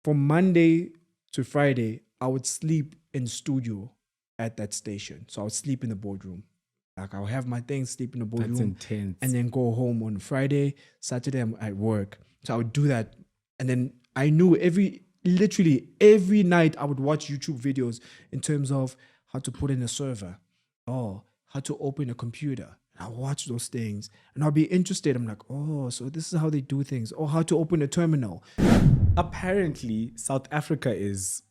from Monday to Friday, I would sleep in studio at that station. So I would sleep in the boardroom. Like I'll have my things, sleep in the boardroom. That's intense. And then go home on Friday. Saturday, I'm at work. So I would do that. And then I knew literally every night I would watch YouTube videos in terms of how to put in a server or how to open a computer. And I'll watch those things and I'll be interested. I'm like, oh, so this is how they do things, or how to open a terminal. Apparently, South Africa is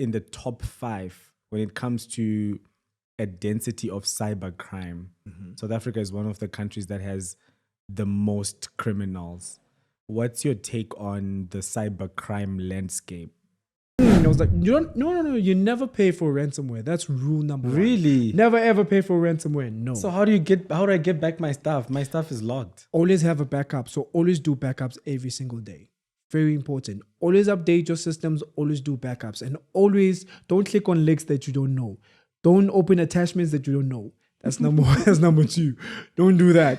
in the top 5 when it comes to a density of cybercrime. South Africa is one of the countries that has the most criminals. What's your take on the cybercrime landscape? I was like, no, you never pay for ransomware. That's rule number one. Really? Never ever pay for ransomware. No. So how do I get back my stuff? My stuff is locked. Always have a backup. So always do backups every single day. Very important. Always update your systems. Always do backups. And always don't click on links that you don't know. Don't open attachments that you don't know. That's number one. That's number 2. Don't do that,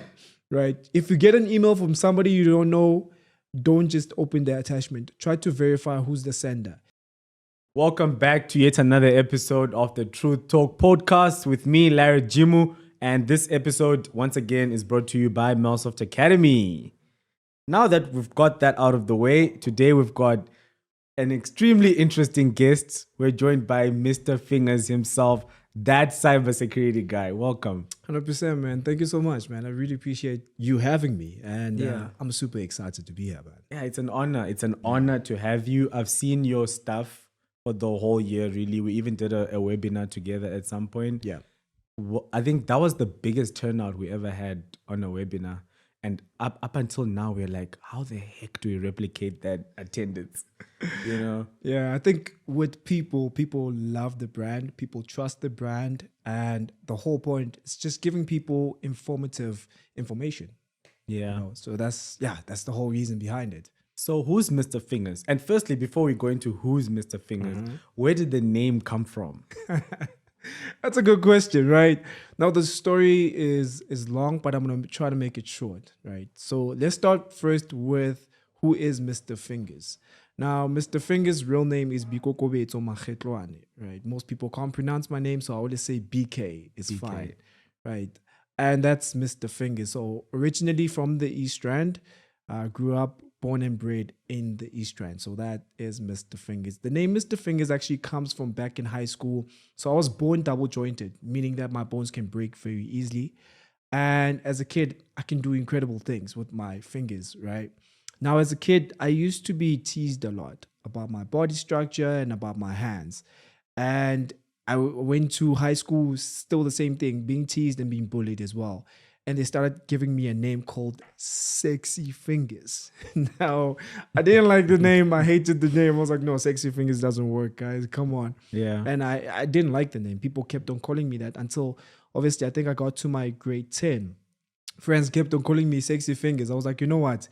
right? If you get an email from somebody you don't know, don't just open the attachment. Try to verify who's the sender. Welcome back to yet another episode of the Truth Talk podcast with me, Larreth Jimu. And this episode, once again, is brought to you by Microsoft Academy. Now that we've got that out of the way, today we've got an extremely interesting guest. We're joined by Mr. Fingerz himself, that cybersecurity guy. Welcome. 100%, man. Thank you so much, man. I really appreciate you having me. And I'm super excited to be here, man. Yeah, it's an honor. It's an honor to have you. I've seen your stuff for the whole year, really. We even did a webinar together at some point. Yeah. I think that was the biggest turnout we ever had on a webinar. And up until now, we're like, how the heck do we replicate that attendance? You know? Yeah, I think with people love the brand, people trust the brand, and the whole point is just giving people informative information. Yeah. You know? So that's the whole reason behind it. So who's Mr. Fingerz? And firstly, before we go into who's Mr. Fingerz, where did the name come from? That's a good question, right? Now the story is long, but I'm going to try to make it short, right? So let's start first with who is Mr. Fingerz. Now, Mr. Fingerz' real name is Boikokobetso Makhetloane, right? Most people can't pronounce my name, so I always say BK. It's fine, right? And that's Mr. Fingerz. So originally from the East Rand, grew up, born and bred in the East Rand. So that is Mr. Fingerz. The name Mr. Fingerz actually comes from back in high school. So I was born double jointed, meaning that my bones can break very easily. And as a kid, I can do incredible things with my fingers, right? Now, as a kid, I used to be teased a lot about my body structure and about my hands. And I went to high school, still the same thing, being teased and being bullied as well. And they started giving me a name called Sexy Fingerz. Now, I didn't like the name. I hated the name. I was like, no, Sexy Fingerz doesn't work, guys. Come on. Yeah. And I didn't like the name. People kept on calling me that until, obviously, I think I got to my grade 10. Friends kept on calling me Sexy Fingerz. I was like, you know what?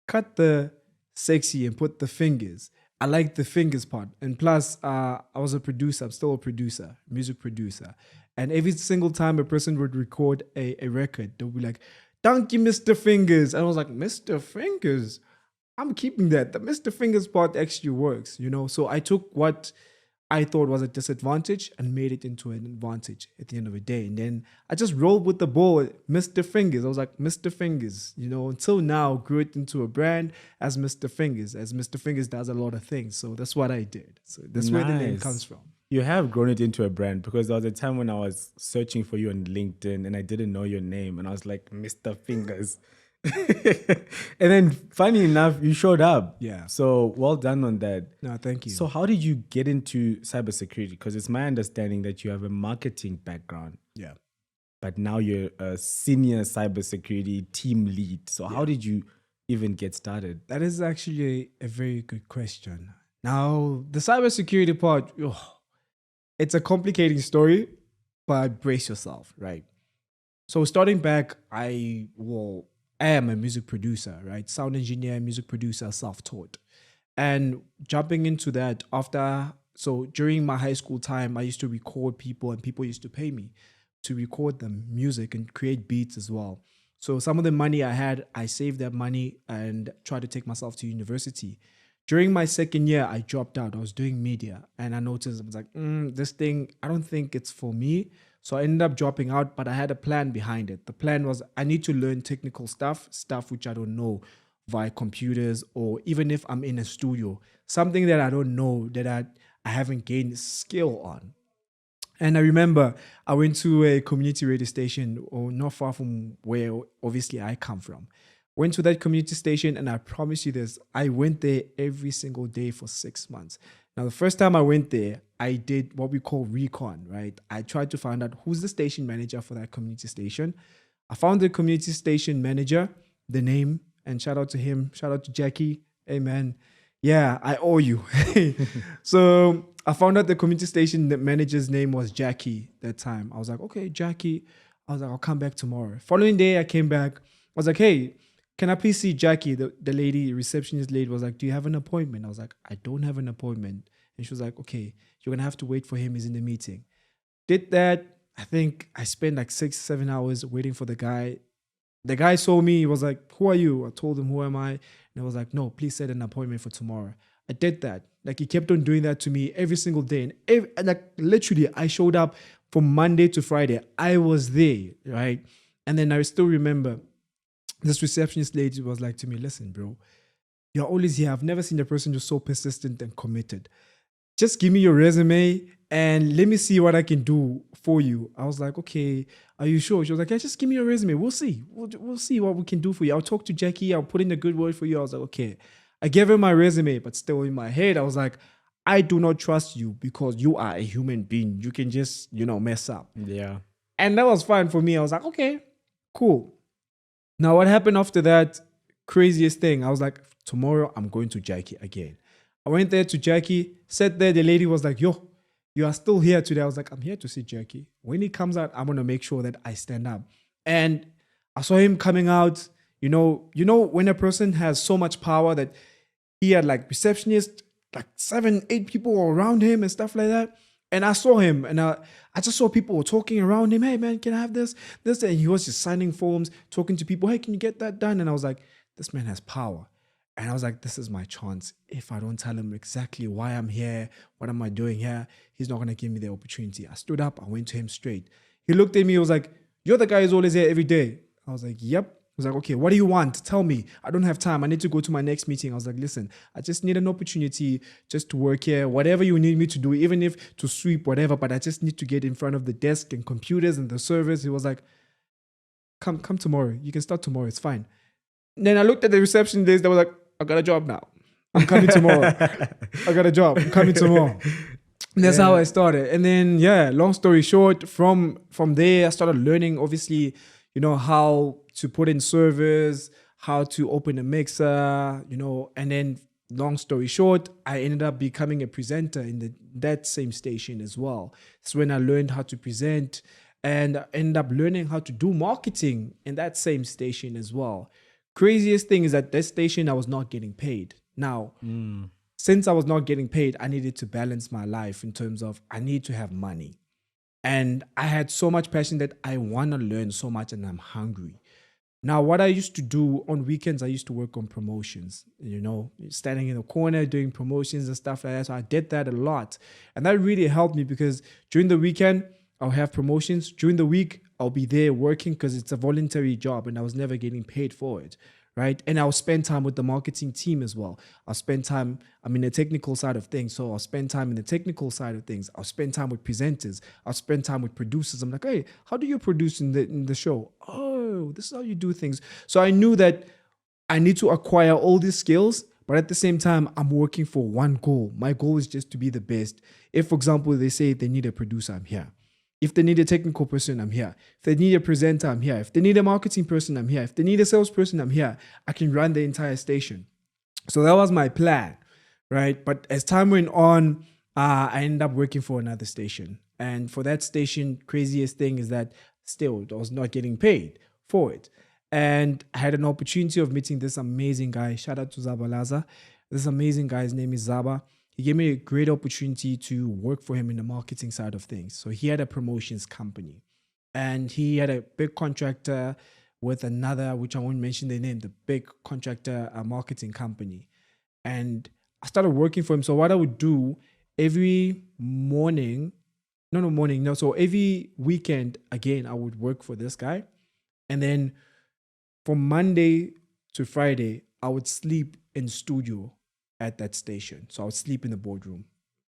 Cut the sexy and put the fingers. I like the fingers part. And plus, I was a producer. I'm still a producer, music producer. And every single time a person would record a record, they'll be like, thank you, Mr. Fingerz. And I was like, Mr. Fingerz? I'm keeping that. The Mr. Fingerz part actually works, you know? So I took what I thought was a disadvantage and made it into an advantage at the end of the day. And then I just rolled with the ball, Mr. Fingerz. I was like, Mr. Fingerz, you know, until now, grew it into a brand as Mr. Fingerz, as Mr. Fingerz does a lot of things. So that's what I did. So that's where the name comes from. You have grown it into a brand, because there was a time when I was searching for you on LinkedIn and I didn't know your name. And I was like, Mr. Fingerz. And then funny enough, you showed up. Yeah. So well done on that. No, thank you. So how did you get into cybersecurity? Because it's my understanding that you have a marketing background. Yeah. But now you're a senior cybersecurity team lead. So how did you even get started? That is actually a very good question. Now, the cybersecurity part, it's a complicating story, but brace yourself, right? So starting back, I am a music producer, right? Sound engineer, music producer, self-taught. And jumping into that during my high school time, I used to record people and people used to pay me to record them music and create beats as well. So some of the money I had, I saved that money and tried to take myself to university During my second year, I dropped out. I was doing media and I noticed, I was like, this thing, I don't think it's for me. So I ended up dropping out, but I had a plan behind it. The plan was I need to learn technical stuff which I don't know via computers, or even if I'm in a studio, something that I don't know, that I haven't gained skill on. And I remember I went to a community radio station, or not far from where obviously I come from. Went to that community station, and I promise you this, I went there every single day for 6 months. Now, the first time I went there, I did what we call recon, right? I tried to find out who's the station manager for that community station. I found the community station manager, the name, and shout out to him. Shout out to Jackie. Hey, man. Yeah, I owe you. So I found out the community station manager's name was Jackie that time. I was like, okay, Jackie. I was like, I'll come back tomorrow. Following day, I came back. I was like, hey, can I please see Jackie? The lady, receptionist lady was like, do you have an appointment? I was like, I don't have an appointment. And she was like, okay, you're going to have to wait for him. He's in the meeting. Did that. I think I spent like 6-7 hours waiting for the guy. The guy saw me. He was like, who are you? I told him, who am I? And I was like, no, please set an appointment for tomorrow. I did that. Like, he kept on doing that to me every single day. And like, literally, I showed up from Monday to Friday. I was there, right? And then I still remember this receptionist lady was like to me, listen, bro, you're always here. I've never seen a person who's so persistent and committed. Just give me your resume and let me see what I can do for you. I was like, okay, are you sure? She was like, yeah, just give me your resume. We'll see. We'll see what we can do for you. I'll talk to Jackie. I'll put in a good word for you. I was like, okay. I gave her my resume, but still in my head, I was like, I do not trust you because you are a human being. You can just, mess up. Yeah. And that was fine for me. I was like, okay, cool. Now, what happened after that? Craziest thing. I was like, tomorrow I'm going to Jackie again. I went there to Jackie, sat there. The lady was like, yo, you are still here today. I was like, I'm here to see Jackie. When he comes out, I'm going to make sure that I stand up. And I saw him coming out. You know, when a person has so much power that he had like receptionists, like 7-8 people around him and stuff like that. And I saw him and I just saw people talking around him. Hey, man, can I have this? And he was just signing forms, talking to people. Hey, can you get that done? And I was like, this man has power. And I was like, this is my chance. If I don't tell him exactly why I'm here, what am I doing here, he's not going to give me the opportunity. I stood up. I went to him straight. He looked at me. He was like, you're the guy who's always here every day. I was like, yep. He was like, okay, what do you want? Tell me. I don't have time. I need to go to my next meeting. I was like, listen, I just need an opportunity just to work here. Whatever you need me to do, even if to sweep, whatever, but I just need to get in front of the desk and computers and the servers. He was like, come tomorrow. You can start tomorrow. It's fine. And then I looked at the reception desk. They were like, I got a job now. I'm coming tomorrow. I got a job. I'm coming tomorrow. And that's how I started. And then, long story short, from there, I started learning, obviously, how to put in servers, how to open a mixer, and then long story short, I ended up becoming a presenter in that same station as well. It's when I learned how to present, and I ended up learning how to do marketing in that same station as well. Craziest thing is that station, I was not getting paid. Now, since I was not getting paid, I needed to balance my life in terms of I need to have money. And I had so much passion that I want to learn so much and I'm hungry. Now, what I used to do on weekends, I used to work on promotions, standing in the corner, doing promotions and stuff like that. So I did that a lot. And that really helped me because during the weekend, I'll have promotions. During the week, I'll be there working because it's a voluntary job and I was never getting paid for it, right? And I'll spend time with the marketing team as well. I'll spend time, I'm in the technical side of things, so I'll spend time in the technical side of things. I'll spend time with presenters. I'll spend time with producers. I'm like, hey, how do you produce in the show? Oh, this is how you do things. So I knew that I need to acquire all these skills, but at the same time, I'm working for one goal. My goal is just to be the best. If, for example, they say they need a producer, I'm here. If they need a technical person, I'm here. If they need a presenter, I'm here. If they need a marketing person, I'm here. If they need a salesperson, I'm here. I can run the entire station. So that was my plan, right? But as time went on, I ended up working for another station. And for that station, craziest thing is that still I was not getting paid for it. And I had an opportunity of meeting this amazing guy. Shout out to Zabalaza. This amazing guy's name is Zaba. He gave me a great opportunity to work for him in the marketing side of things. So he had a promotions company and he had a big contractor with another, which I won't mention the name, the big contractor marketing company. And I started working for him. So what I would do every morning, so every weekend, again, I would work for this guy. And then from Monday to Friday, I would sleep in studio at that station. So I would sleep in the boardroom.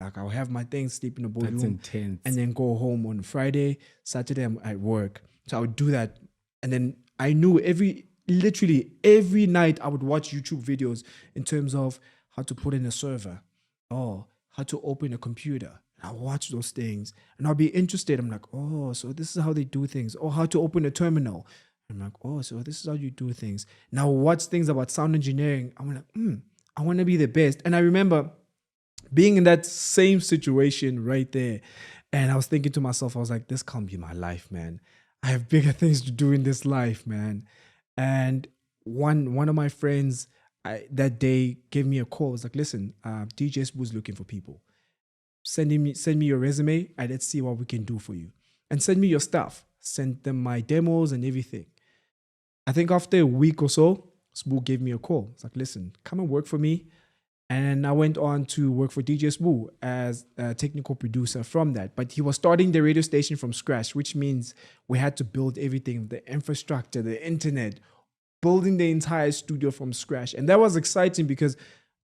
Like I'll have my things, sleep in the boardroom. That's intense. And then go home on Friday. Saturday, I'm at work. So I would do that. And then I knew literally every night I would watch YouTube videos in terms of how to put in a server or how to open a computer. And I'll watch those things and I'll be interested. I'm like, oh, so this is how they do things. Or how to open a terminal. I'm like, oh, so this is how you do things. Now watch things about sound engineering. I'm like, I want to be the best. And I remember being in that same situation right there. And I was thinking to myself, I was like, this can't be my life, man. I have bigger things to do in this life, man. And one of my friends that day gave me a call. I was like, listen, DJ Spoo's looking for people. Send me your resume and let's see what we can do for you. And send me your stuff. Send them my demos and everything. I think after a week or so, Spoo gave me a call. It's like, listen, come and work for me. And I went on to work for DJ Spoo as a technical producer from that. But he was starting the radio station from scratch, which means we had to build everything, the infrastructure, the internet, building the entire studio from scratch. And that was exciting because,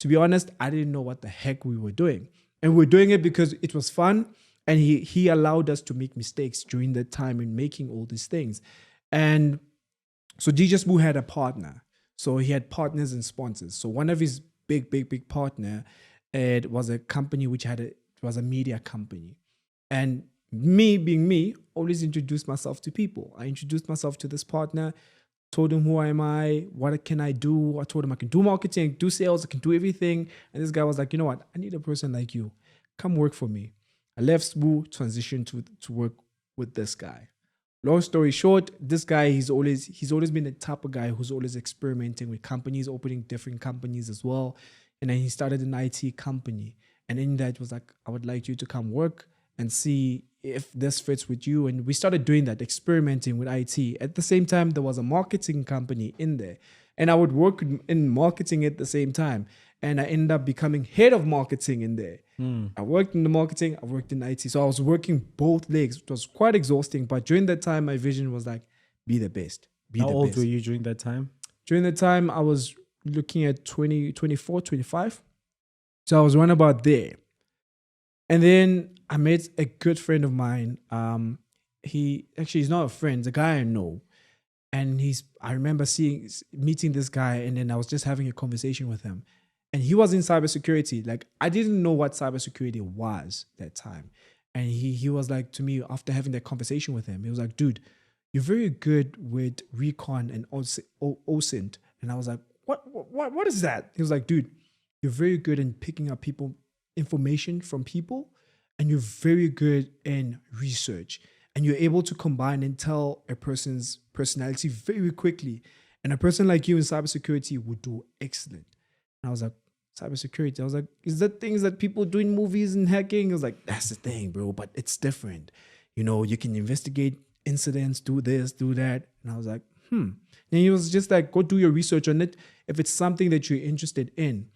to be honest, I didn't know what the heck we were doing. And we're doing it because it was fun. And he allowed us to make mistakes during that time in making all these things. And so DJ Spoo had a partner. So he had partners and sponsors. So one of his big partner, it was a company which was a media company. And me being me, always introduced myself to people. I introduced myself to this partner, told him who am I, what can I do? I told him I can do marketing, do sales, I can do everything. And this guy was like, you know what? I need a person like you. Come work for me. I left Spoo, transitioned to work with this guy. Long story short, this guy, he's always been the type of guy who's always experimenting with companies, opening different companies as well. And then he started an IT company. And in that was like, I would like you to come work and see if this fits with you. And we started doing that, experimenting with IT. At the same time, there was a marketing company in there. And I would work in marketing at the same time. And I ended up becoming head of marketing in there. I worked in the marketing, I worked in IT. So I was working both legs. It was quite exhausting. But during that time, my vision was like, be the best. How old were you during that time? During that time, I was looking at 24, 25. So I was around about there. And then I met a good friend of mine. He's not a friend, the guy I know. And I remember meeting this guy, and then I was just having a conversation with him. And he was in cybersecurity. Like, I didn't know what cybersecurity was that time. And he was like to me, after having that conversation with him, he was like, dude, you're very good with recon and OSINT. And I was like, what is that? He was like, dude, you're very good in picking up information from people, and you're very good in research. And you're able to combine and tell a person's personality very quickly. And a person like you in cybersecurity would do excellent. And I was like, cybersecurity? I was like, is that things that people do in movies and hacking? I was like, that's the thing, bro, but it's different. You know, you can investigate incidents, do this, do that. And I was like, And he was just like, go do your research on it. If it's something that you're interested in,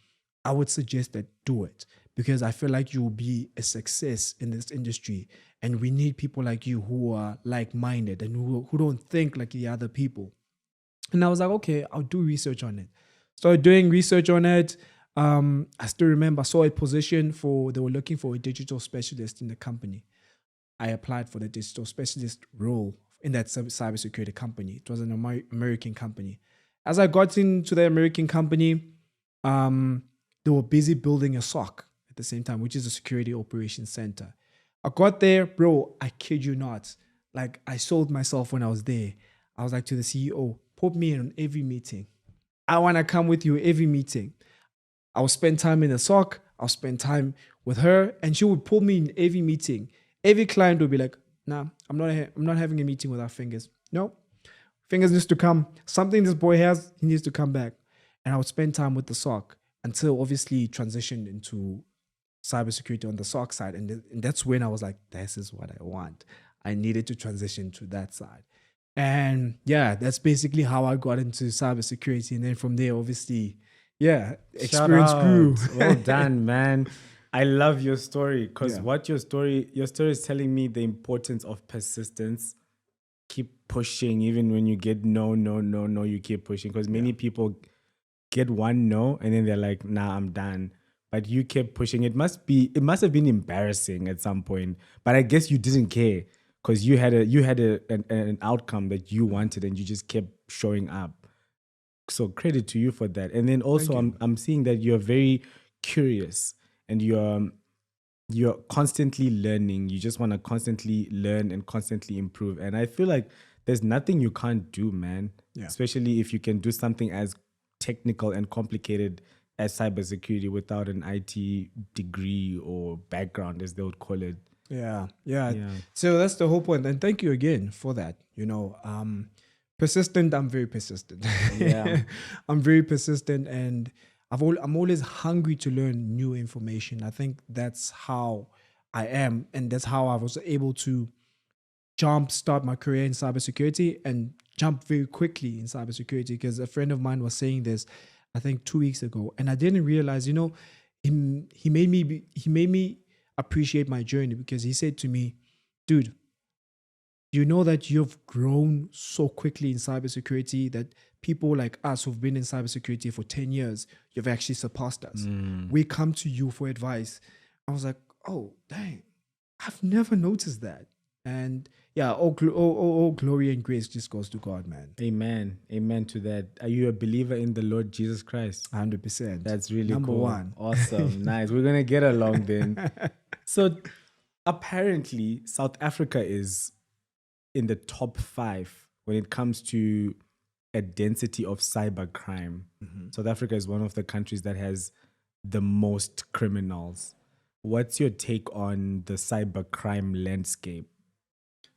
I would suggest that do it, because I feel like you will be a success in this industry. And we need people like you who are like-minded and who don't think like the other people. And I was like, okay, I'll do research on it. Started doing research on it. I still remember I saw a position they were looking for a digital specialist in the company. I applied for the digital specialist role in that cybersecurity company. It was an American company. As I got into the American company, they were busy building a SOC at the same time, which is a security operations center. I got there, bro, I kid you not. Like, I sold myself when I was there. I was like to the CEO, put me in on every meeting. I want to come with you every meeting. I'll spend time in the SOC. I'll spend time with her, and she would pull me in every meeting. Every client would be like, nah, I'm not having a meeting without Fingerz. No, Fingerz needs to come. Something this boy has, he needs to come back. And I would spend time with the SOC until obviously transitioned into cybersecurity on the SOC side. And that's when I was like, this is what I want. I needed to transition to that side. And yeah, that's basically how I got into cybersecurity. And then from there, obviously, Yeah, Shout experience grew. out. Well done, man. I love your story because Yeah. what your story is telling me the importance of persistence. Keep pushing even when you get no, you keep pushing because many people get one no and then they're like, nah, I'm done. But you kept pushing. It must have been embarrassing at some point. But I guess you didn't care because you had an outcome that you wanted and you just kept showing up. So credit to you for that. And then also you. I'm seeing that you're very curious and you're constantly learning. You just want to constantly learn and constantly improve. And I feel like there's nothing you can't do, man. Yeah. Especially if you can do something as technical and complicated as cybersecurity without an IT degree or background, as they would call it. Yeah. Yeah. So that's the whole point. And thank you again for that. Persistent. I'm very persistent. Yeah. I'm very persistent, and I'm always hungry to learn new information. I think that's how I am, and that's how I was able to start my career in cybersecurity and jump very quickly in cybersecurity. Because a friend of mine was saying this, I think 2 weeks ago, and I didn't realize. He made me appreciate my journey because he said to me, "Dude, you know that you've grown so quickly in cybersecurity that people like us who've been in cybersecurity for 10 years, you've actually surpassed us. We come to you for advice." I was like, oh, dang, I've never noticed that. And yeah, all glory and grace just goes to God, man. Amen. Amen to that. Are you a believer in the Lord Jesus Christ? 100%. That's really Number cool. one. Awesome. Nice. We're going to get along then. So apparently South Africa is in the top 5 when it comes to a density of cybercrime. South Africa is one of the countries that has the most criminals. What's your take on the cybercrime landscape?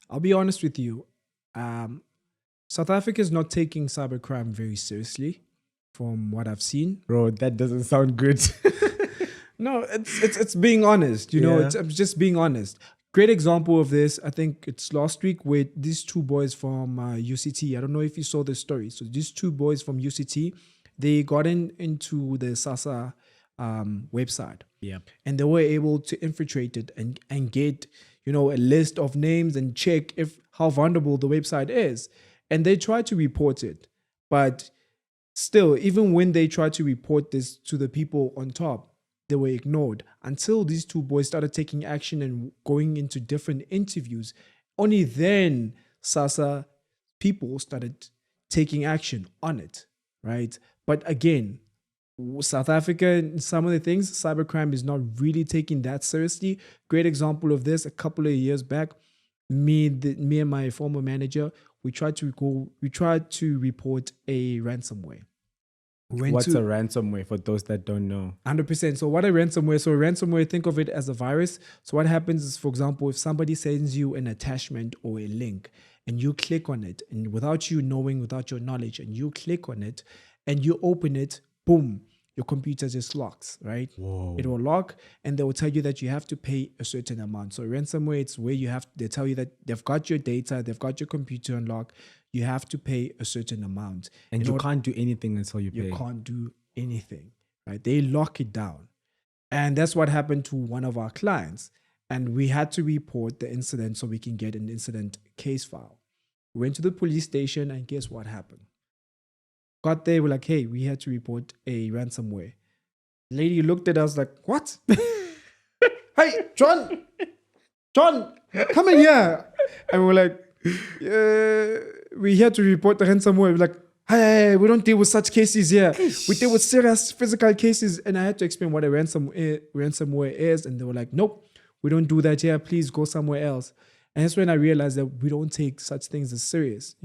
I'll be honest with you. South Africa is not taking cybercrime very seriously from what I've seen. Bro, that doesn't sound good. No, it's being honest. I'm just being honest. Great example of this, I think it's last week with these 2 boys from UCT. I don't know if you saw the story. So these 2 boys from UCT, they got into the SASA website. Yeah. And they were able to infiltrate it and get, a list of names and check how vulnerable the website is. And they tried to report it. But still, even when they tried to report this to the people on top, they were ignored until these 2 boys started taking action and going into different interviews. Only then SASA people started taking action on it, right? But again, South Africa, some of the things, cybercrime is not really taking that seriously. Great example of this, a couple of years back, me and my former manager, we tried to report a ransomware. What's a ransomware for those that don't know? 100%. So what a ransomware, think of it as a virus. So what happens is, for example, if somebody sends you an attachment or a link and you click on it, and without you knowing, without your knowledge, and you click on it and you open it, boom, your computer just locks, right? Whoa. It will lock and they will tell you that you have to pay a certain amount. So ransomware, it's where they tell you that they've got your data, they've got your computer on lock. You have to pay a certain amount. And you can't do anything until you pay. You can't do anything, right? They lock it down. And that's what happened to one of our clients. And we had to report the incident so we can get an incident case file. We went to the police station and guess what happened? Got there, we're like, hey, we had to report a ransomware. The lady looked at us like, what? Hey, John, come in here. And we're like, we had to report the ransomware. We're like, hey, we don't deal with such cases here. We deal with serious physical cases. And I had to explain what a ransomware is. And they were like, nope, we don't do that here. Please go somewhere else. And that's when I realized that we don't take such things as serious,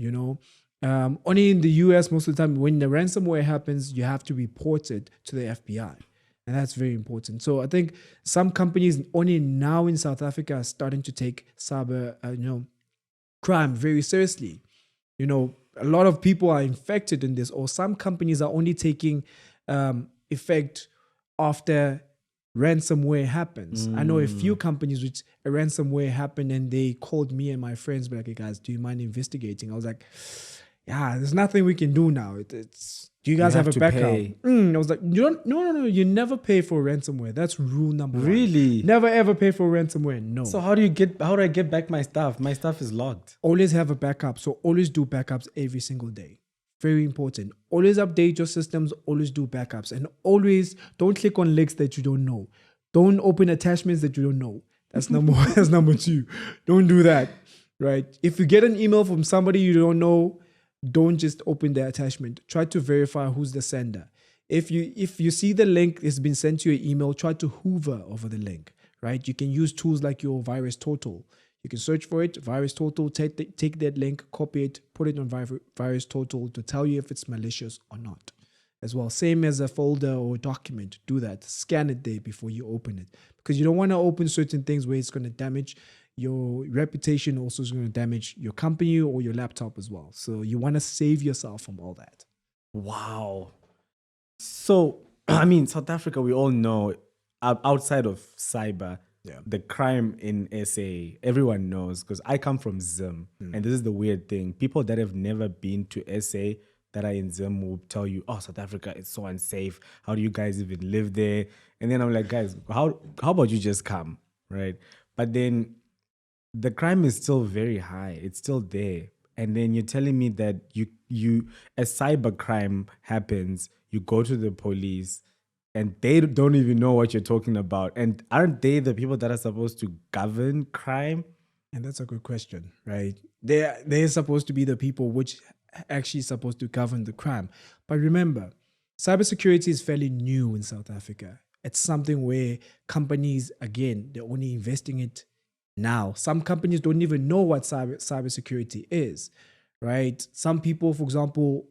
Only in the US, most of the time, when the ransomware happens, you have to report it to the FBI. And that's very important. So I think some companies only now in South Africa are starting to take cyber, crime very seriously. A lot of people are infected in this, or some companies are only taking effect after ransomware happens. I know a few companies which a ransomware happened and they called me and my friends, like, hey guys, do you mind investigating? I was like, yeah, there's nothing we can do now. It's Do you guys have a to backup? pay. I was like, you don't, no. You never pay for ransomware. That's rule number one. Really? Never ever pay for ransomware. No. So how do I get back my stuff? My stuff is logged. Always have a backup. So always do backups every single day. Very important. Always update your systems. Always do backups. And always don't click on links that you don't know. Don't open attachments that you don't know. That's number one. That's number two. Don't do that. Right? If you get an email from somebody you don't know, don't just open the attachment. Try to verify who's the sender. If you see the link has been sent to your email, try to hover over the link. Right? You can use tools like your Virus Total. You can search for it, Virus Total, take that link, copy it, put it on Virus Total to tell you if it's malicious or not. As well, same as a folder or a document, do that. Scan it there before you open it. Because you don't want to open certain things where it's going to damage your reputation, also is going to damage your company or your laptop as well. So you want to save yourself from all that. Wow. So, I mean, South Africa, we all know, outside of cyber, the crime in SA, everyone knows, because I come from Zim. And this is the weird thing. People that have never been to SA that are in Zim will tell you, oh, South Africa is so unsafe. How do you guys even live there? And then I'm like, guys, how about you just come, right? But then the crime is still very high. It's still there. And then you're telling me that you a cybercrime happens, you go to the police, and they don't even know what you're talking about. And aren't they the people that are supposed to govern crime? And that's a good question, right? They're supposed to be the people which actually supposed to govern the crime. But remember, cybersecurity is fairly new in South Africa. It's something where companies, again, they're only investing it now. Some companies don't even know what cybersecurity is, right? Some people, for example,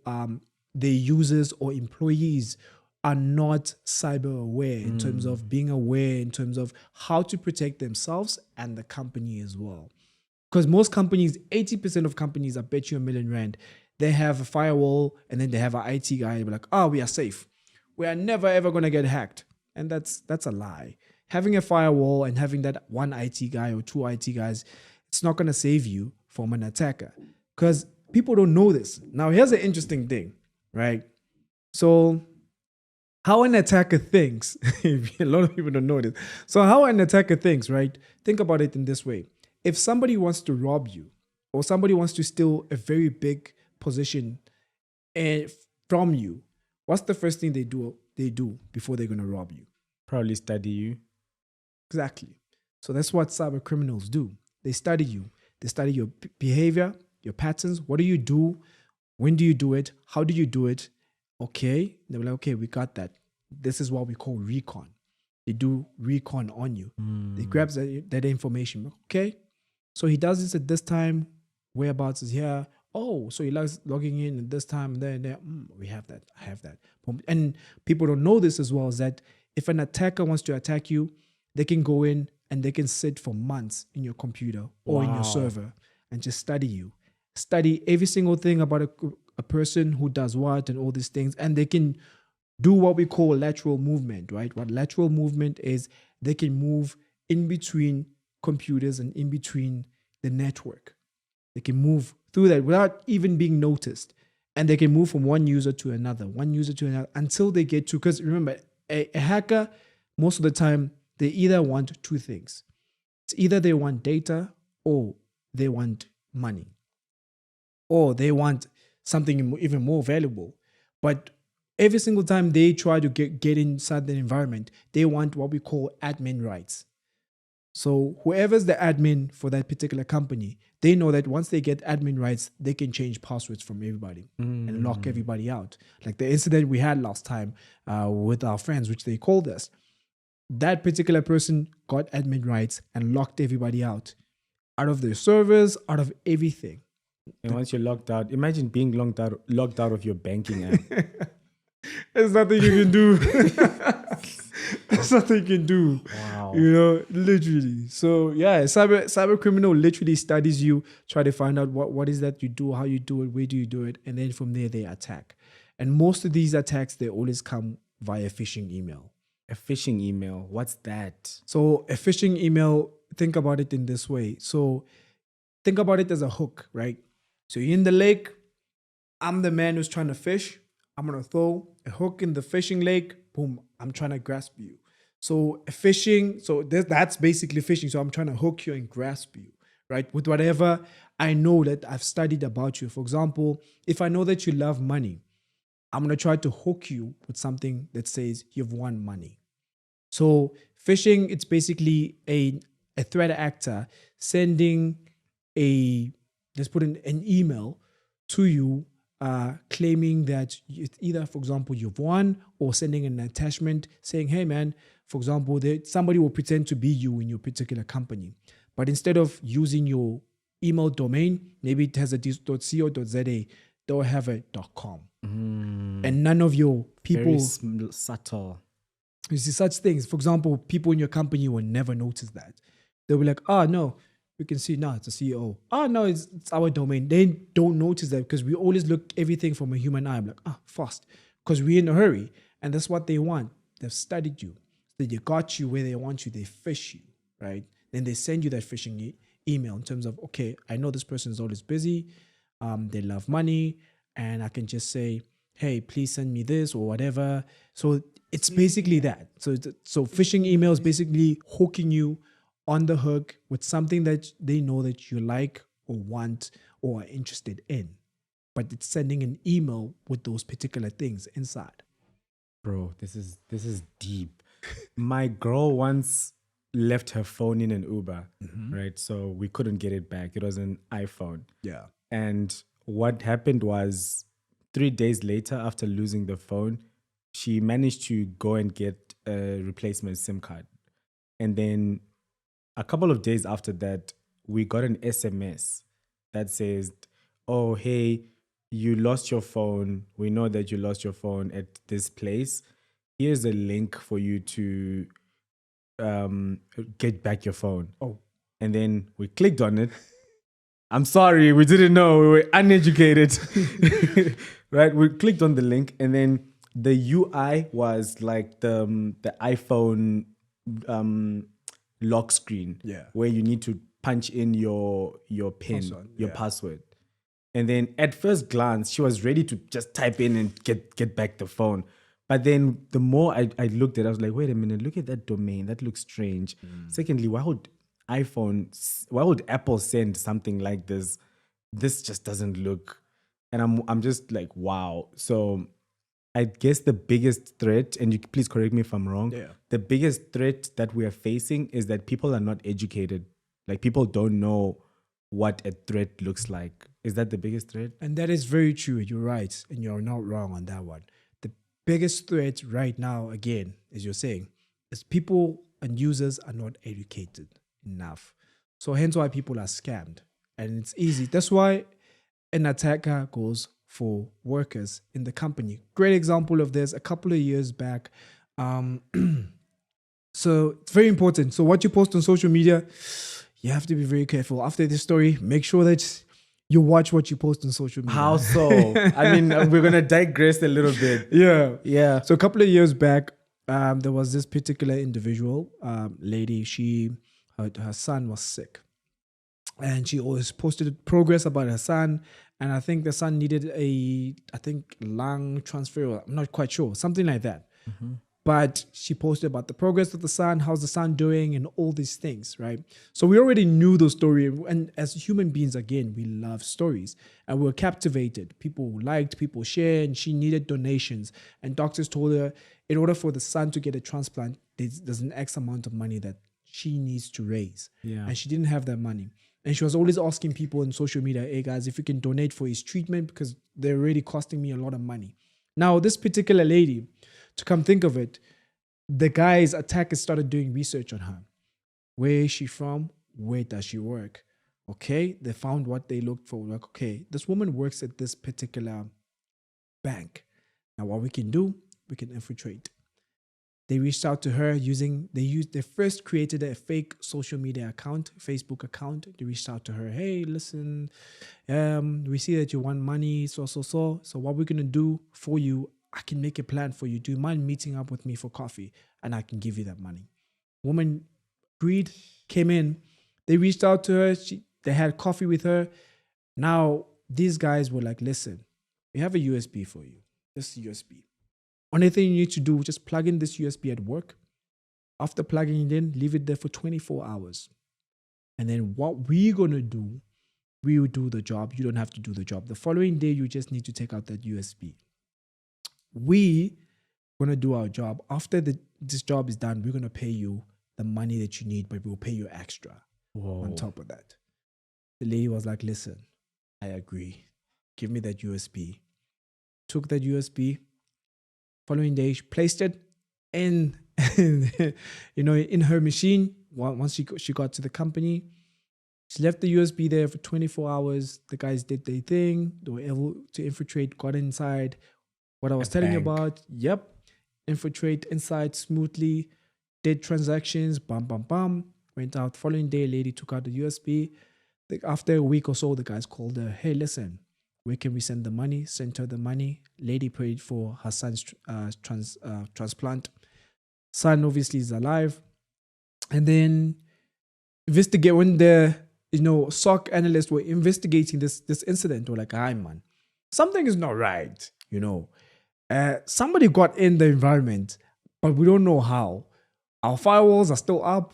their users or employees are not cyber aware in terms of being aware in terms of how to protect themselves and the company as well. Because most companies, 80% of companies, I bet you R1,000,000, they have a firewall and then they have an IT guy and be like, oh, we are safe. We are never ever going to get hacked. And that's a lie. Having a firewall and having that one IT guy or two IT guys, it's not going to save you from an attacker. Because people don't know this. Now, here's an interesting thing, right? So how an attacker thinks, a lot of people don't know this. So how an attacker thinks, right? Think about it in this way. If somebody wants to rob you or somebody wants to steal a very big position from you, what's the first thing they do before they're going to rob you? Probably study you. Exactly. So that's what cyber criminals do. They study you. They study your behavior, your patterns. What do you do? When do you do it? How do you do it? Okay. They're like, okay, we got that. This is what we call recon. They do recon on you. They grab that information. Okay. So he does this at this time. Whereabouts is here. Oh, so he likes logging in at this time. And there. We have that. I have that. And people don't know this as well, is that if an attacker wants to attack you, they can go in and they can sit for months in your computer or in your server and just study you. Study every single thing about a person who does what and all these things. And they can do what we call lateral movement, right? What lateral movement is, they can move in between computers and in between the network. They can move through that without even being noticed. And they can move from one user to another until they get to, because remember, a hacker, most of the time, they either want two things. It's either they want data or they want money. Or they want something even more valuable. But every single time they try to get inside the environment, they want what we call admin rights. So whoever's the admin for that particular company, they know that once they get admin rights, they can change passwords from everybody and lock everybody out. Like the incident we had last time with our friends, which they called us. That particular person got admin rights and locked everybody out of their servers, out of everything. And once you're locked out, imagine being locked out of your banking app. There's nothing you can do. There's nothing you can do. Wow. You know, literally. So yeah, cyber criminal literally studies you, try to find out what is that you do, how you do it, where do you do it, and then from there they attack. And most of these attacks, they always come via phishing email. A phishing email, what's that? So a phishing email, think about it in this way. So think about it as a hook, right? So you're in the lake. I'm the man who's trying to fish. I'm gonna throw a hook in the fishing lake. Boom, I'm trying to grasp you. So fishing, so that's basically fishing. So I'm trying to hook you and grasp you, right? With whatever I know that I've studied about you. For example, if I know that you love money, I'm gonna try to hook you with something that says you've won money. So phishing, it's basically a threat actor sending a, let's put in an email to you, claiming that either, for example, you've won, or sending an attachment saying, hey man, for example, somebody will pretend to be you in your particular company. But instead of using your email domain, maybe it has a .co.za, they'll have a .com. And none of your people, Very subtle. you see such things. For example, people in your company will never notice that. They'll be like, oh no, we can see now it's a CEO. Oh no, it's our domain. They don't notice that because we always look everything from a human eye. I'm like, fast. Because we're in a hurry. And that's what they want. They've studied you. They got you where they want you. They fish you, right? Then they send you that phishing email in terms of, okay, I know this person is always busy. They love money. And I can just say, hey, please send me this or whatever. So it's basically that. So phishing emails basically hooking you on the hook with something that they know that you like or want or are interested in. But it's sending an email with those particular things inside. Bro, this is deep. My girl once left her phone in an Uber, right? So we couldn't get it back. It was an iPhone. Yeah. And what happened was 3 days later, after losing the phone, she managed to go and get a replacement SIM card. And then a couple of days after that, we got an SMS that says, oh, hey, you lost your phone. We know that you lost your phone at this place. Here's a link for you to get back your phone. Oh. And then we clicked on it. I'm sorry, we didn't know. We were uneducated. Right? We clicked on the link, and then the UI was like the iPhone lock screen. Yeah. Where you need to punch in your PIN, password. And then at first glance, she was ready to just type in and get back the phone. But then the more I looked at it, I was like, wait a minute, look at that domain. That looks strange. Secondly, why would Apple send something like this? This just doesn't look. And I'm just like, wow. So I guess the biggest threat, and you please correct me if I'm wrong, the biggest threat that we are facing is that people are not educated. Like, people don't know what a threat looks like. Is that the biggest threat? And that is very true. You're right. And you're not wrong on that one. The biggest threat right now, again, as you're saying, is people and users are not educated enough. So hence why people are scammed. And it's easy. That's why an attacker goes for workers in the company. Great example of this, a couple of years back. So it's very important. So what you post on social media, you have to be very careful. After this story, make sure that you watch what you post on social media. How so? I mean, we're going to digress a little bit. Yeah. So a couple of years back, there was this particular individual, lady, her son was sick. And she always posted progress about her son. And I think the son needed lung transfer. I'm not quite sure. Something like that. But she posted about the progress of the son, how's the son doing, and all these things, right? So we already knew the story. And as human beings, again, we love stories. And we were captivated. People liked, people shared, and she needed donations. And doctors told her, in order for the son to get a transplant, there's an X amount of money that she needs to raise. Yeah. And she didn't have that money. And she was always asking people on social media, hey guys, if you can donate for his treatment because they're already costing me a lot of money. Now, this particular lady, to come think of it, the guy's attackers started doing research on her. Where is she from? Where does she work? Okay, they found what they looked for. Like, okay, this woman works at this particular bank. Now, what we can do, we can infiltrate. They reached out to her they first created a fake social media account, Facebook account. They reached out to her, hey, listen, we see that you want money, so what we're going to do for you, I can make a plan for you. Do you mind meeting up with me for coffee? And I can give you that money. Woman agreed, came in. They reached out to her. They had coffee with her. Now, these guys were like, listen, we have a USB for you. this USB. Only thing you need to do, just plug in this USB at work. After plugging it in, leave it there for 24 hours. And then what we're going to do, we will do the job. You don't have to do the job. The following day, you just need to take out that USB. We going to do our job. After this job is done, we're going to pay you the money that you need, but we'll pay you extra on top of that. The lady was like, listen, I agree. Give me that USB. Took that USB. Following day, she placed it in, in her machine. Once she got to the company, she left the USB there for 24 hours. The guys did their thing. They were able to infiltrate, got inside. What I was telling you about, infiltrate inside smoothly, did transactions, went out. Following day, lady took out the USB. After a week or so, the guys called her, hey, listen, where can we send the money? Sent her the money. Lady paid for her son's transplant. Son obviously is alive. And then investigate when the SOC analysts were investigating this incident. They were like, hi man, something is not right. Somebody got in the environment, but we don't know how. Our firewalls are still up.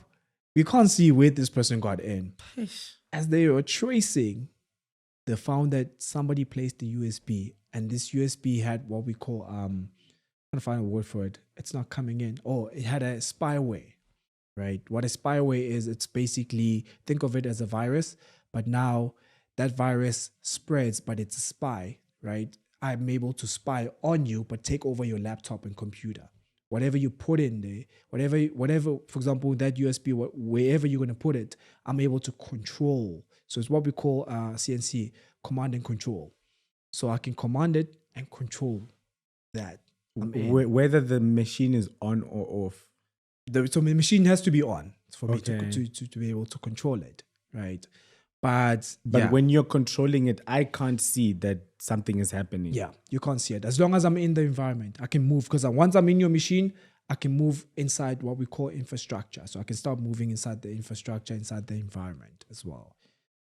We can't see where this person got in. As they were tracing, they found that somebody placed the USB, and this USB had what we call I'm trying to find a word for it. It's not coming in. Oh, it had a spyware, right? What a spyware is, it's basically, think of it as a virus, but now that virus spreads, but it's a spy, right? I'm able to spy on you, but take over your laptop and computer. Whatever you put in there, whatever, for example, that USB, wherever you're going to put it, I'm able to control. So it's what we call CNC, command and control. So I can command it and control that. Whether the machine is on or off. So the machine has to be on for me to be able to control it, right? But when you're controlling it, I can't see that something is happening. Yeah, you can't see it. As long as I'm in the environment, I can move. Because once I'm in your machine, I can move inside what we call infrastructure. So I can start moving inside the infrastructure, inside the environment as well.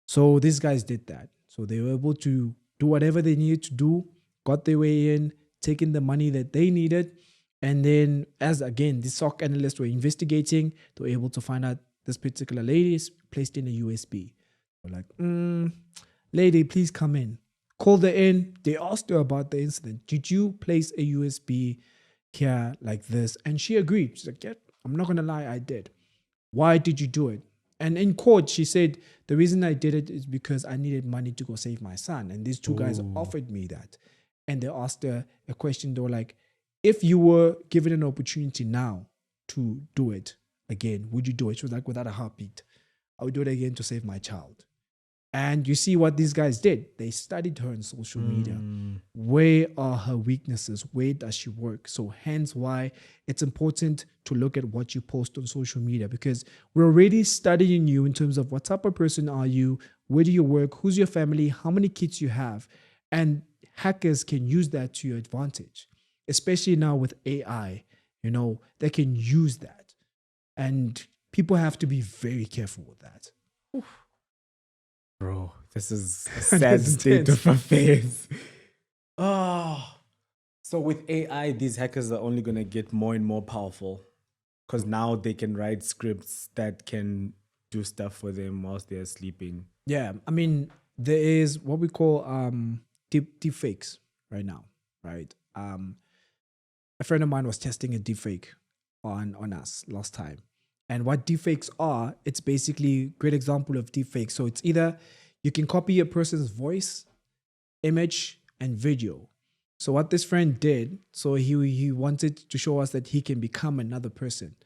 So these guys did that. So they were able to do whatever they needed to do, got their way in, taking the money that they needed. And then as again, the SOC analysts were investigating, they were able to find out this particular lady is placed in a USB. They're like, lady, please come in. Called her in. They asked her about the incident. Did you place a USB here like this? And she agreed. She's like, yeah, I'm not going to lie, I did. Why did you do it? And in court, she said, the reason I did it is because I needed money to go save my son. And these two guys offered me that. And they asked her a question. They were like, if you were given an opportunity now to do it again, would you do it? She was like, without a heartbeat, I would do it again to save my child. And you see what these guys did. They studied her on social media. Where are her weaknesses? Where does she work? So hence why it's important to look at what you post on social media, because we're already studying you in terms of what type of person are you, where do you work, who's your family, how many kids you have. And hackers can use that to your advantage, especially now with AI. They can use that. And people have to be very careful with that. Oof. Bro, this is a sad state of affairs. So with AI, these hackers are only going to get more and more powerful, because now they can write scripts that can do stuff for them whilst they're sleeping. Yeah, I mean, there is what we call deepfakes right now, right? A friend of mine was testing a deepfake on us last time. And what deepfakes are, it's basically a great example of deepfakes. So it's either you can copy a person's voice, image, and video. So what this friend did, so he wanted to show us that he can become another person,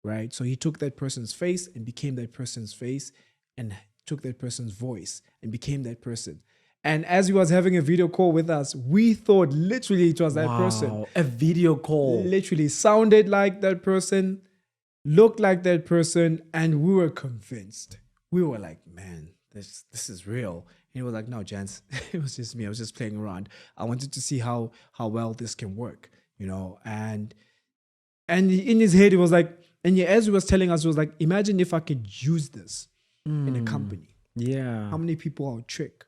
right? So he took that person's face and became that person's face, and took that person's voice and became that person. And as he was having a video call with us, we thought literally it was that person. A video call. Literally sounded like that person, looked like that person, and we were convinced. We were like, man, this is real. And he was like, no, gents, it was just me. I was just playing around. I wanted to see how well this can work, And in his head, he was like, and as he was telling us, he was like, imagine if I could use this in a company. Yeah. How many people I'll trick?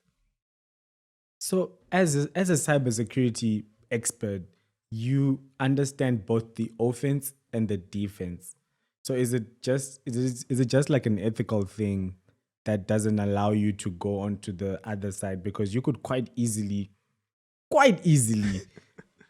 So as a cybersecurity expert, you understand both the offense and the defense. So is it just like an ethical thing that doesn't allow you to go onto the other side? Because you could quite easily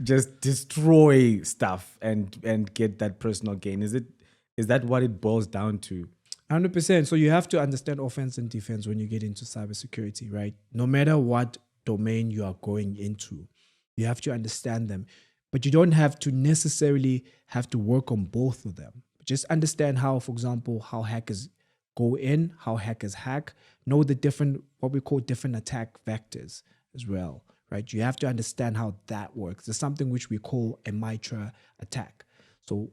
just destroy stuff and get that personal gain. Is that what it boils down to? 100%. So you have to understand offense and defense when you get into cybersecurity, right? No matter what domain you are going into, you have to understand them. But you don't have to necessarily have to work on both of them. Just understand how, for example, how hackers go in, how hackers hack, know the different, what we call different attack vectors as well, right? You have to understand how that works. There's something which we call a MITRE attack. So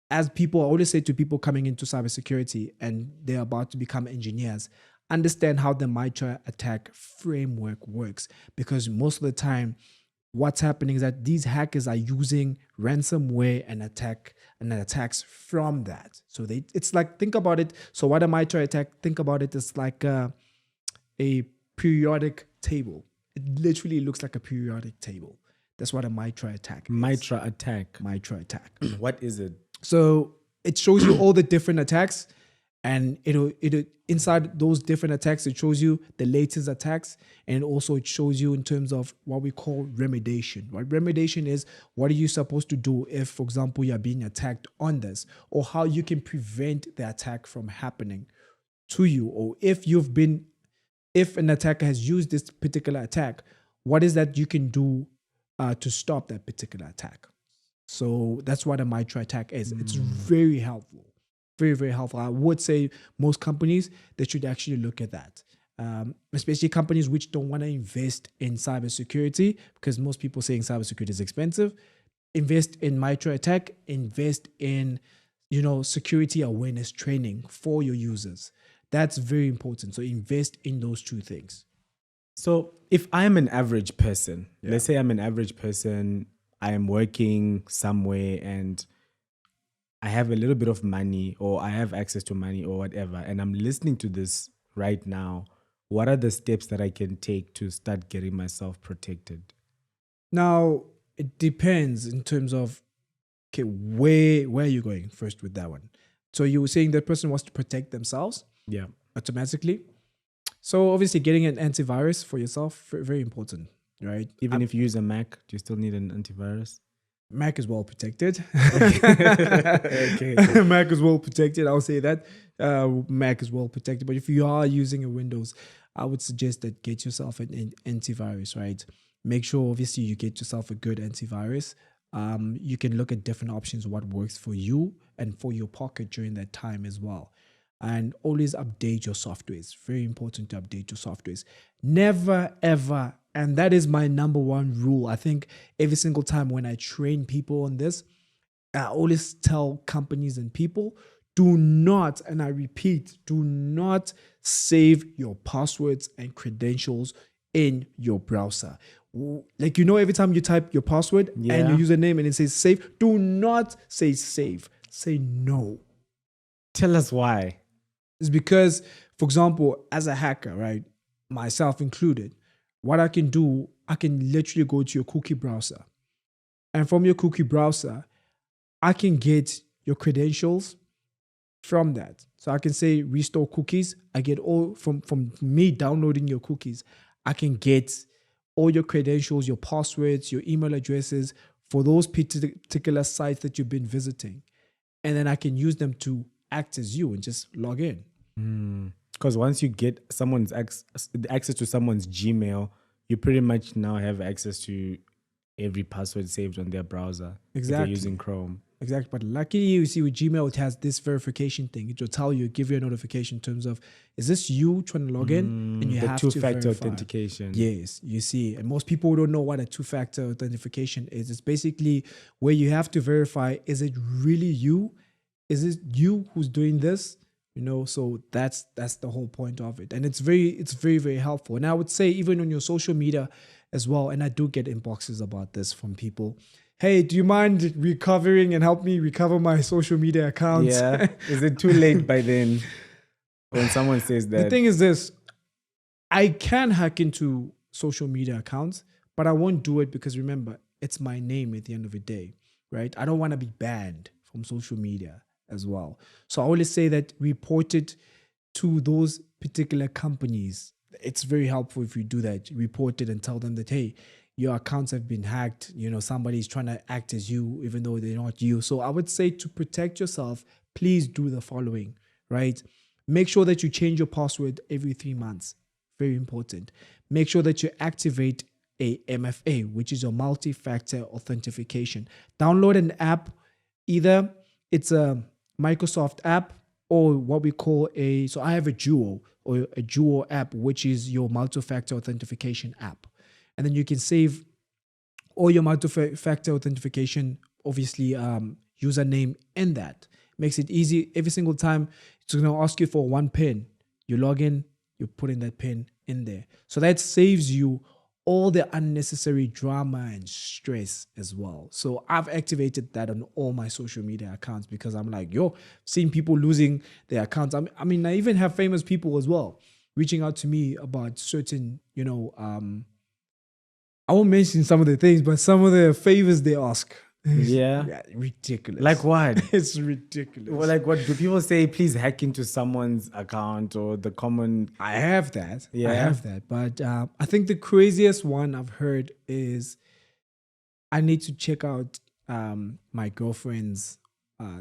as people, I always say to people coming into cybersecurity and they're about to become engineers, understand how the MITRE attack framework works, because most of the time, what's happening is that these hackers are using ransomware and attacks from that. So it's like, think about it. So what a MITRE attack, think about it as like a periodic table. It literally looks like a periodic table. That's what a MITRE attack is. MITRE attack. MITRE attack. What is it? So it shows you all the different attacks, and it'll inside those different attacks, it shows you the latest attacks, and also it shows you in terms of what we call remediation. What remediation is, what are you supposed to do if, for example, you're being attacked on this, or how you can prevent the attack from happening to you, or if an attacker has used this particular attack, what is that you can do to stop that particular attack. So that's what a MITRE attack is. It's very helpful. Very, very helpful. I would say most companies, they should actually look at that. Especially companies which don't want to invest in cybersecurity, because most people saying cybersecurity is expensive. Invest in MITRE attack, invest in, security awareness training for your users. That's very important. So invest in those two things. So if I'm an average person, let's say I'm an average person, I am working somewhere and I have a little bit of money, or I have access to money or whatever, and I'm listening to this right now, what are the steps that I can take to start getting myself protected? Now, it depends in terms of, okay, where are you going first with that one? So you were saying that person wants to protect themselves automatically. So obviously getting an antivirus for yourself, very, very important, right? Even if you use a Mac, do you still need an antivirus? Mac is well protected. Okay. Mac is well protected. I'll say that. Mac is well protected. But if you are using a Windows, I would suggest that get yourself an antivirus, right? Make sure, obviously, you get yourself a good antivirus. You can look at different options, what works for you and for your pocket during that time as well. And always update your software. It's very important to update your softwares. Never, ever, and that is my number one rule. I think every single time when I train people on this, I always tell companies and people, do not, and I repeat, do not save your passwords and credentials in your browser. Like, every time you type your password and your username and it says save, do not say save. Say no. Tell us why. It's because, for example, as a hacker, right, myself included, what I can do, I can literally go to your cookie browser. And from your cookie browser, I can get your credentials from that. So I can say restore cookies. I get all from me downloading your cookies. I can get all your credentials, your passwords, your email addresses for those particular sites that you've been visiting. And then I can use them to act as you and just log in. Because once you get someone's access to someone's Gmail, you pretty much now have access to every password saved on their browser. Exactly. If they're using Chrome. Exactly. But luckily, you see with Gmail, it has this verification thing. It will tell you, give you a notification in terms of, is this you trying to log in? And you have to two-factor verify. authentication. Yes, you see. And most people don't know what a two-factor authentication is. It's basically where you have to verify, is it really you? Is it you who's doing this? So that's the whole point of it. And it's very, very helpful. And I would say even on your social media as well, and I do get inboxes about this from people. Hey, do you mind recovering and help me recover my social media accounts? Yeah. Is it too late by then when someone says that? The thing is this, I can hack into social media accounts, but I won't do it because remember, it's my name at the end of the day, right? I don't want to be banned from social media as well. So I always say that report it to those particular companies. It's very helpful if you do that. Report it and tell them that, hey, your accounts have been hacked. Somebody's trying to act as you, even though they're not you. So I would say to protect yourself, please do the following, right? Make sure that you change your password every 3 months. Very important. Make sure that you activate a MFA, which is your multi-factor authentication. Download an app, either it's a Microsoft app or what we call so I have a Duo or a Duo app, which is your multi-factor authentication app. And then you can save all your multi-factor authentication, obviously, username in that. Makes it easy. Every single time it's going to ask you for one PIN. You log in, you put in that PIN in there. So that saves you all the unnecessary drama and stress as well. So I've activated that on all my social media accounts because I'm like, seeing people losing their accounts. I mean, I even have famous people as well reaching out to me about certain, I won't mention some of the things, but some of the favors they ask. Yeah. Ridiculous. Like what? It's ridiculous. Well, like what do people say? Please hack into someone's account or the common. I have that. Yeah. I have that. But I think the craziest one I've heard is I need to check out my girlfriend's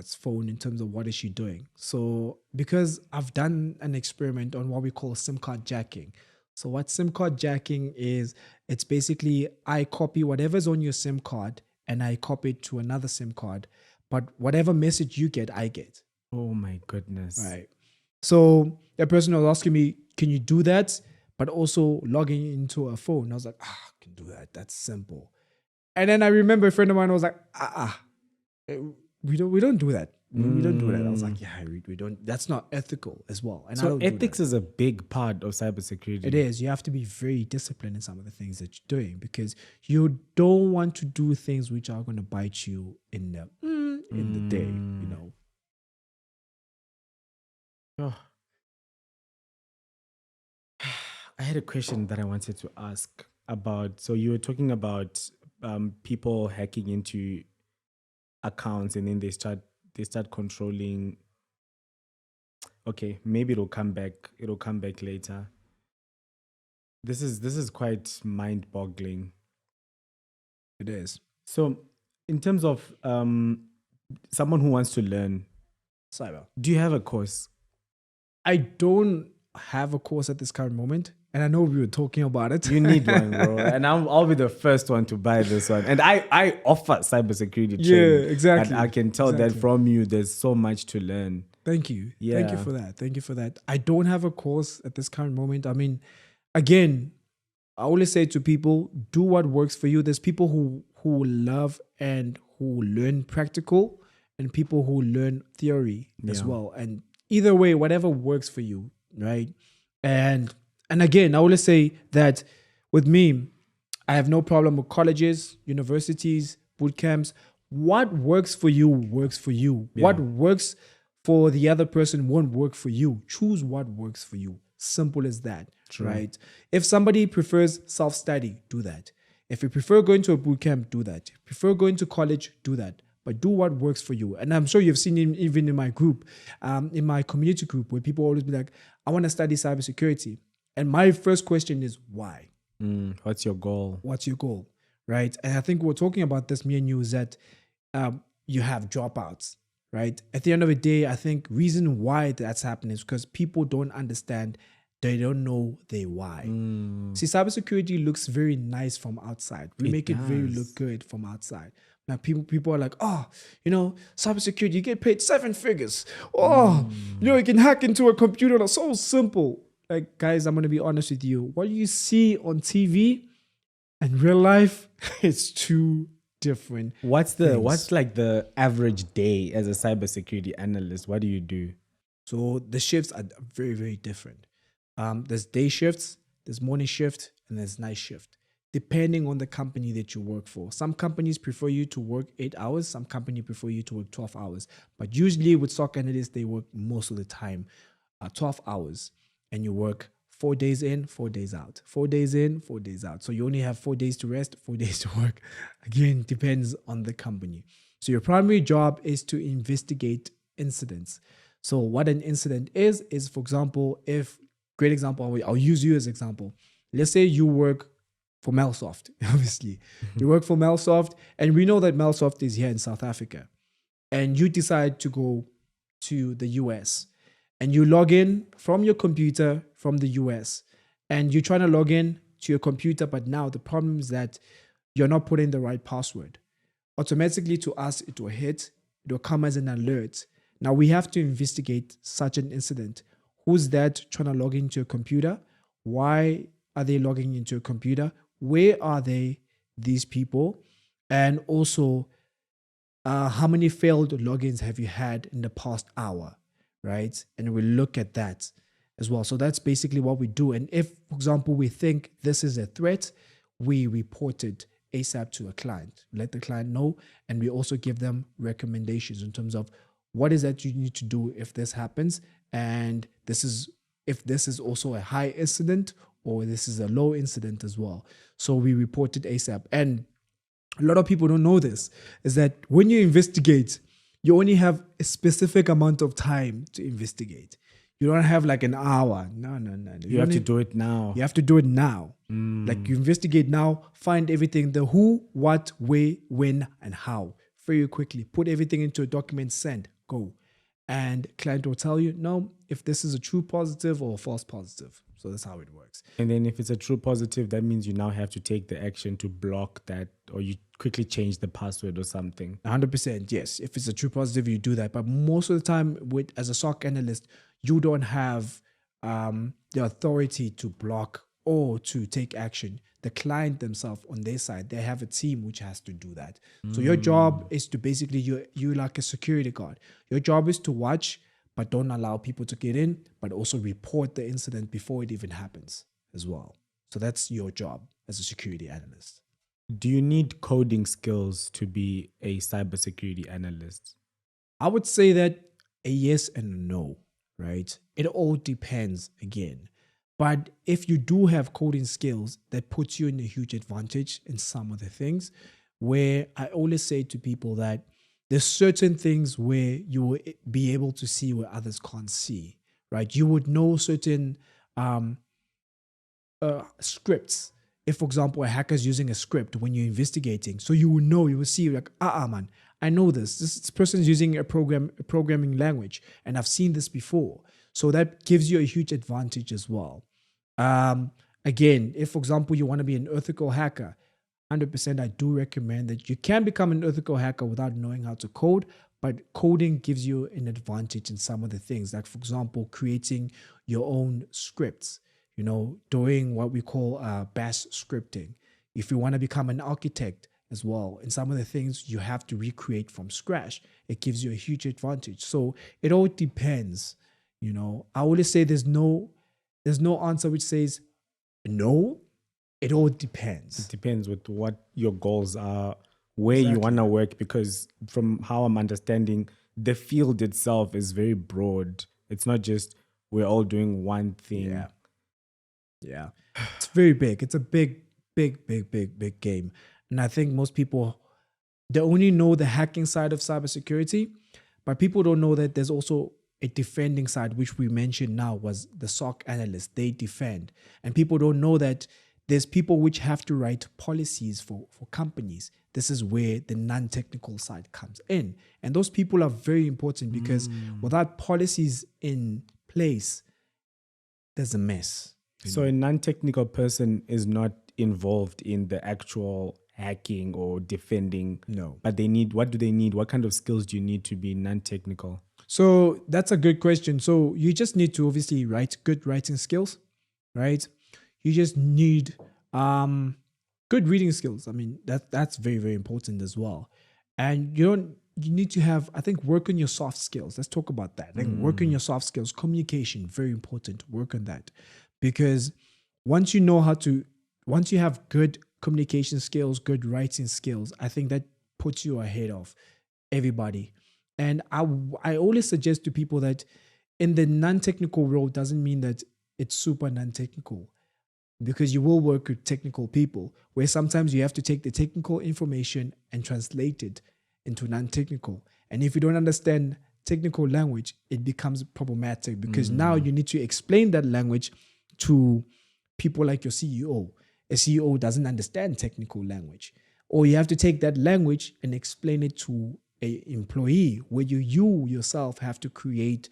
phone in terms of what is she doing. So because I've done an experiment on what we call SIM card jacking. So what SIM card jacking is, it's basically I copy whatever's on your SIM card and I copy it to another SIM card. But whatever message you get, I get. Oh my goodness. Right. So that person was asking me, can you do that? But also logging into a phone. I was like, I can do that. That's simple. And then I remember a friend of mine was like, we don't do that. We don't do that. I was like, yeah, we don't. That's not ethical as well. And I So don't do ethics that. is a big part of cybersecurity. It is. You have to be very disciplined in some of the things that you're doing because you don't want to do things which are going to bite you in the day. Oh. I had a question that I wanted to ask about. So you were talking about people hacking into accounts and then they start controlling. Okay, maybe it'll come back later. This is quite mind-boggling. It is. So in terms of someone who wants to learn cyber, do you have a course? I don't have a course at this current moment, and I know we were talking about it. You need one, bro, and I'll be the first one to buy this one. And I offer cybersecurity training. Yeah, exactly. And I can tell that from you, there's so much to learn. Thank you. Yeah. Thank you for that. Thank you for that. I don't have a course at this current moment. I mean, again, I always say to people, do what works for you. There's people who love and who learn practical and people who learn theory as well. And either way, whatever works for you, right? And again, I always say that with me, I have no problem with colleges, universities, boot camps. What works for you works for you. Yeah. What works for the other person won't work for you. Choose what works for you. Simple as that, right? If somebody prefers self-study, do that. If you prefer going to a boot camp, do that. If you prefer going to college, do that. But do what works for you. And I'm sure you've seen it even in my group, in my community group, where people always be like, I want to study cybersecurity. And my first question is, why? What's your goal? What's your goal, right? And I think we're talking about this, me and you, is that you have dropouts, right? At the end of the day, I think reason why that's happening is because people don't understand. They don't know their why. See, cybersecurity looks very nice from outside. We make it very look good from outside. Now, people are like, cybersecurity, you get paid 7 figures. You can hack into a computer. That's so simple. Like, guys, I'm going to be honest with you. What you see on TV and real life, it's too different. What's like the average day as a cybersecurity analyst? What do you do? So the shifts are very, very different. There's day shifts, there's morning shift, and there's night shift, depending on the company that you work for. Some companies prefer you to work 8 hours. Some companies prefer you to work 12 hours. But usually with SOC Analysts, they work most of the time 12 hours and you work 4 days in, 4 days out. 4 days in, 4 days out. So you only have 4 days to rest, 4 days to work. Again, depends on the company. So your primary job is to investigate incidents. So what an incident is for example, great example, I'll use you as example. Let's say you work for Melsoft, obviously. You work for Melsoft, and we know that Melsoft is here in South Africa. And you decide to go to the US. And you log in from your computer from the US. And you're trying to log in to your computer, but now the problem is that you're not putting the right password. Automatically to us, it will hit, it will come as an alert. Now we have to investigate such an incident. Who's that trying to log into a computer? Why are they logging into a computer? Where are these people? And also, how many failed logins have you had in the past hour, right? And we look at that as well. So that's basically what we do. And if, for example, we think this is a threat, we report it ASAP to a client, let the client know, and we also give them recommendations in terms of what is that you need to do if this happens, and if this is also a high incident or this is a low incident as well. So we report it ASAP. And a lot of people don't know this, is that when you investigate, you only have a specific amount of time to investigate. You don't have like an hour. No. You have to do it now. You have to do it now. Like you investigate now, find everything, the who, what, where, when, and how. Very quickly. Put everything into a document, send, go. And client will tell you, no, if this is a true positive or a false positive. So that's how it works. And then if it's a true positive, that means you now have to take the action to block that, or you quickly change the password or something. 100%, yes. If it's a true positive, you do that. But most of the time, as a SOC analyst, you don't have the authority to block or to take action. The client themselves on their side, they have a team which has to do that. So your job is to basically, you're like a security guard. Your job is to watch, but don't allow people to get in, but also report the incident before it even happens as well. So that's your job as a security analyst. Do you need coding skills to be a cybersecurity analyst? I would say that a yes and a no, right? It all depends again. But if you do have coding skills, that puts you in a huge advantage in some of the things, where I always say to people that there's certain things where you will be able to see where others can't see, right? You would know certain scripts. If, for example, a hacker is using a script when you're investigating, so you will know, you will see like, man, I know this person is using a programming language, and I've seen this before. So that gives you a huge advantage as well. Again, if, for example, you want to be an ethical hacker, 100% I do recommend that you can become an ethical hacker without knowing how to code, but coding gives you an advantage in some of the things, like, for example, creating your own scripts, doing what we call bash scripting. If you want to become an architect as well, and some of the things you have to recreate from scratch, it gives you a huge advantage. So it all depends. I always say there's no answer which says no. It all depends. It depends with what your goals are, where you want to work, because from how I'm understanding, the field itself is very broad. It's not just we're all doing one thing. Yeah. It's very big. It's a big game. And I think most people, they only know the hacking side of cybersecurity, but people don't know that there's also a defending side, which we mentioned now was the SOC analyst. They defend. And people don't know that there's people which have to write policies for companies. This is where the non-technical side comes in. And those people are very important, because without policies in place, there's a mess. So a non-technical person is not involved in the actual hacking or defending. No. But what do they need? What kind of skills do you need to be non-technical? So that's a good question. So you just need to obviously write good writing skills, right? You just need good reading skills. I mean, that's very, very important as well. And you need to have, I think, work on your soft skills. Let's talk about that. Work on your soft skills. Communication, very important. Work on that. Because once you have good communication skills, good writing skills, I think that puts you ahead of everybody. And I always suggest to people that in the non-technical role doesn't mean that it's super non-technical because you will work with technical people where sometimes you have to take the technical information and translate it into non-technical. And if you don't understand technical language, it becomes problematic because now you need to explain that language to people like your CEO. A CEO doesn't understand technical language. Or you have to take that language and explain it to a employee where you yourself have to create,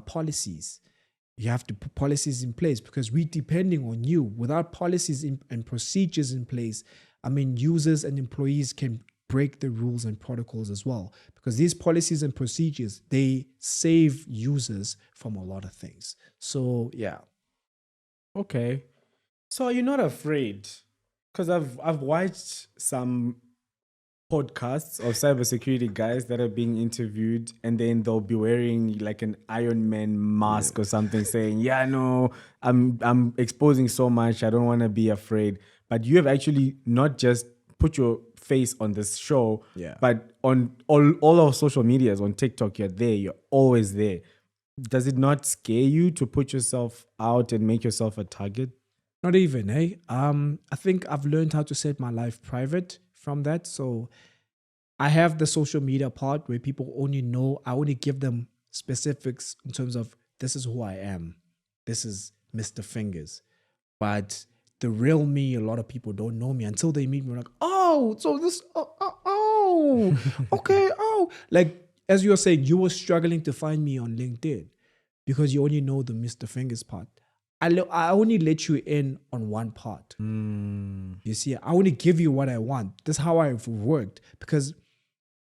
policies. You have to put policies in place because we're depending on you. Without policies and procedures in place, I mean, users and employees can break the rules and protocols as well because these policies and procedures, they save users from a lot of things. So, yeah. Okay. So you're not afraid? Because I've watched some podcasts of cybersecurity guys that are being interviewed, and then they'll be wearing like an Iron Man mask or something, saying, "Yeah, no, I'm exposing so much. I don't want to be afraid." But you have actually not just put your face on this show, but on all our social medias, on TikTok, you're there. You're always there. Does it not scare you to put yourself out and make yourself a target? Not even, eh? I think I've learned how to set my life private from that. So I have the social media part where people only know, I only give them specifics in terms of this is who I am. This is Mr. Fingerz. But the real me, a lot of people don't know me until they meet me. Like, oh, so this, okay, oh. Like, as you were saying, you were struggling to find me on LinkedIn because you only know the Mr. Fingerz part. I only let you in on one part. You see, I only give you what I want. That's how I've worked because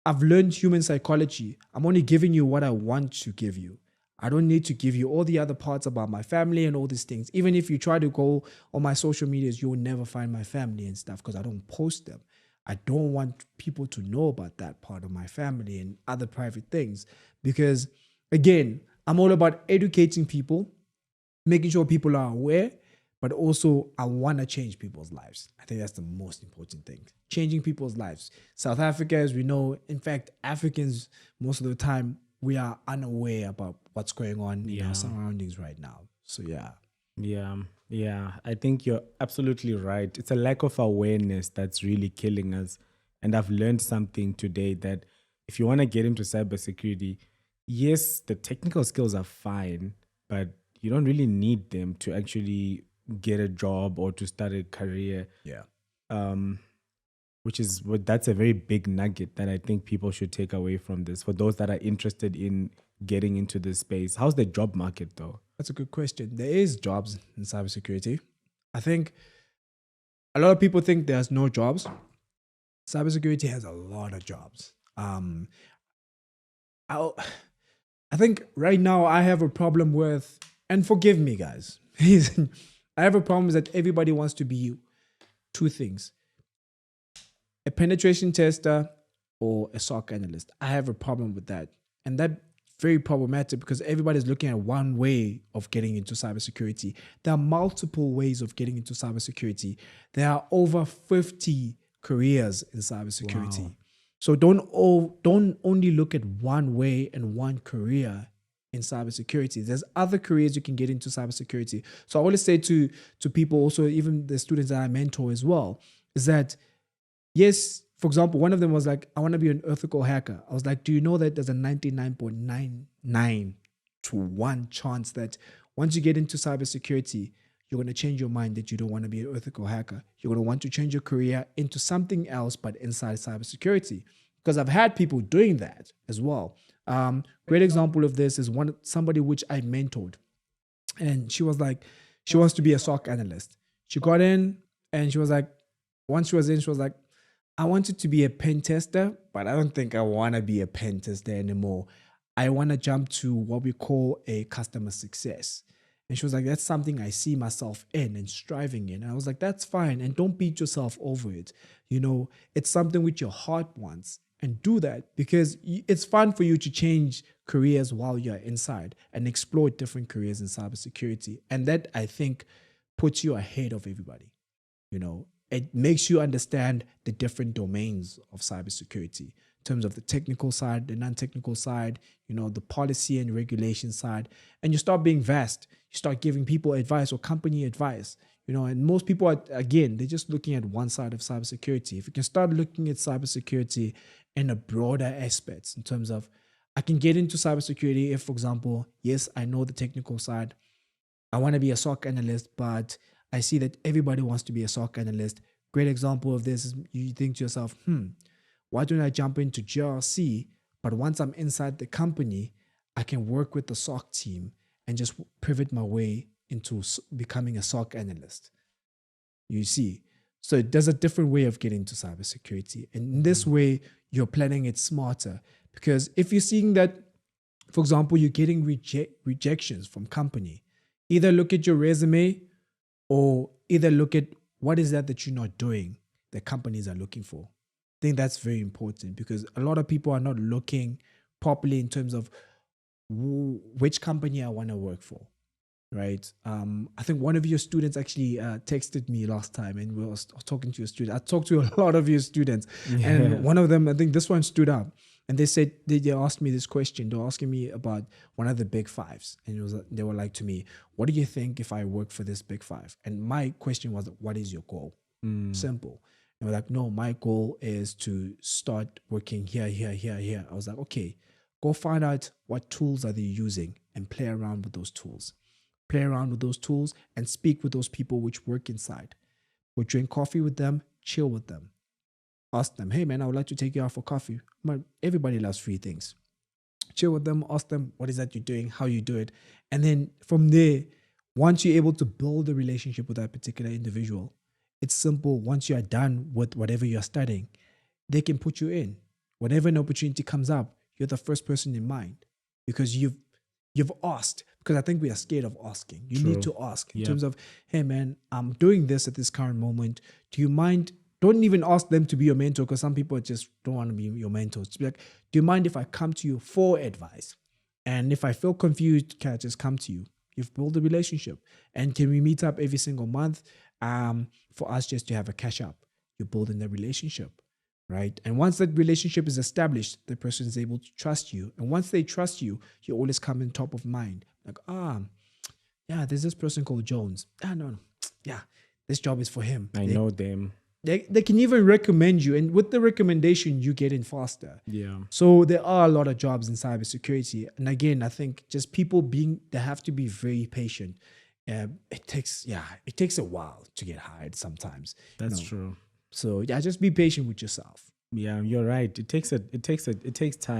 I've learned human psychology. I'm only giving you what I want to give you. I don't need to give you all the other parts about my family and all these things. Even if you try to go on my social medias, you will never find my family and stuff because I don't post them. I don't want people to know about that part of my family and other private things because, again, I'm all about educating people, making sure people are aware, but also I want to change people's lives. I think that's the most important thing. Changing people's lives. South Africa, as we know, in fact, Africans, most of the time, we are unaware about what's going on in our surroundings right now. So, yeah. Yeah. I think you're absolutely right. It's a lack of awareness that's really killing us. And I've learned something today that if you want to get into cybersecurity, yes, the technical skills are fine, but you don't really need them to actually get a job or to start a career. Yeah. That's a very big nugget that I think people should take away from this for those that are interested in getting into this space. How's the job market though? That's a good question. There is jobs in cybersecurity. I think a lot of people think there's no jobs. Cybersecurity has a lot of jobs. I think right now I have a problem with, and forgive me guys, I have a problem that everybody wants to be two things: a penetration tester or a SOC analyst. I have a problem with that. And that's very problematic because everybody's looking at one way of getting into cybersecurity. There are multiple ways of getting into cybersecurity. There are over 50 careers in cybersecurity. Wow. So don't only look at one way and one career in cybersecurity. There's other careers you can get into cybersecurity. So I always say to people, also even the students that I mentor as well, is that yes, for example, one of them was like, I want to be an ethical hacker. I was like, do you know that there's a 99.99 to 1 chance that once you get into cybersecurity, you're going to change your mind that you don't want to be an ethical hacker. You're going to want to change your career into something else, but inside cybersecurity. Because I've had people doing that as well. Great example of this is somebody which I mentored. And she was like, she wants to be a SOC analyst. She got in and she was like, once she was in, she was like, I wanted to be a pen tester, but I don't think I want to be a pen tester anymore. I want to jump to what we call a customer success. And she was like, that's something I see myself in and striving in. And I was like, that's fine. And don't beat yourself over it. You know, it's something which your heart wants, and do that because it's fun for you to change careers while you're inside and explore different careers in cybersecurity. And that, I think, puts you ahead of everybody. You know, it makes you understand the different domains of cybersecurity terms of the technical side, the non-technical side, the policy and regulation side, and you start being vast. You start giving people advice or company advice, and most people are, again, they're just looking at one side of cybersecurity. If you can start looking at cybersecurity in a broader aspects in terms of, I can get into cybersecurity if, for example, yes, I know the technical side. I want to be a SOC analyst, but I see that everybody wants to be a SOC analyst. Great example of this is you think to yourself, why don't I jump into GRC? But once I'm inside the company, I can work with the SOC team and just pivot my way into becoming a SOC analyst. You see, so there's a different way of getting to cybersecurity. And in this way, you're planning it smarter. Because if you're seeing that, for example, you're getting rejections from company, either look at your resume or either look at what is that you're not doing that companies are looking for. I think that's very important because a lot of people are not looking properly in terms of which company I want to work for, right? I think one of your students actually texted me last time and we were talking to a student. I talked to a lot of your students and one of them, I think this one stood out. And they said, they asked me this question. They were asking me about one of the big fives. And they were like to me, what do you think if I work for this big five? And my question was, what is your goal? Simple. And we're like, no, my goal is to start working here, here, here, here. I was like, okay, go find out what tools are they using and play around with those tools. Play around with those tools and speak with those people which work inside. We'll drink coffee with them, chill with them. Ask them, hey man, I would like to take you out for coffee. Everybody loves free things. Chill with them, ask them, what is that you're doing, how you do it. And then from there, once you're able to build a relationship with that particular individual, it's simple. Once you are done with whatever you're studying, they can put you in. Whenever an opportunity comes up, you're the first person in mind because you've asked. Because I think we are scared of asking. You need to ask in terms of, hey man, I'm doing this at this current moment. Do you mind? Don't even ask them to be your mentor because some people just don't want to be your mentors. Just be like, do you mind if I come to you for advice? And if I feel confused, can I just come to you? You've built a relationship. And can we meet up every single month for us just to have a catch up? You're building a relationship, right? And once that relationship is established, the person is able to trust you. And once they trust you, you always come in top of mind. Like, yeah, there's this person called Jones. No, yeah, this job is for him. I know them. They can even recommend you. And with the recommendation, you get in faster. Yeah. So there are a lot of jobs in cybersecurity. And again, I think just people they have to be very patient. It takes a while to get hired sometimes. That's true. So yeah, just be patient with yourself. Yeah, you're right. It takes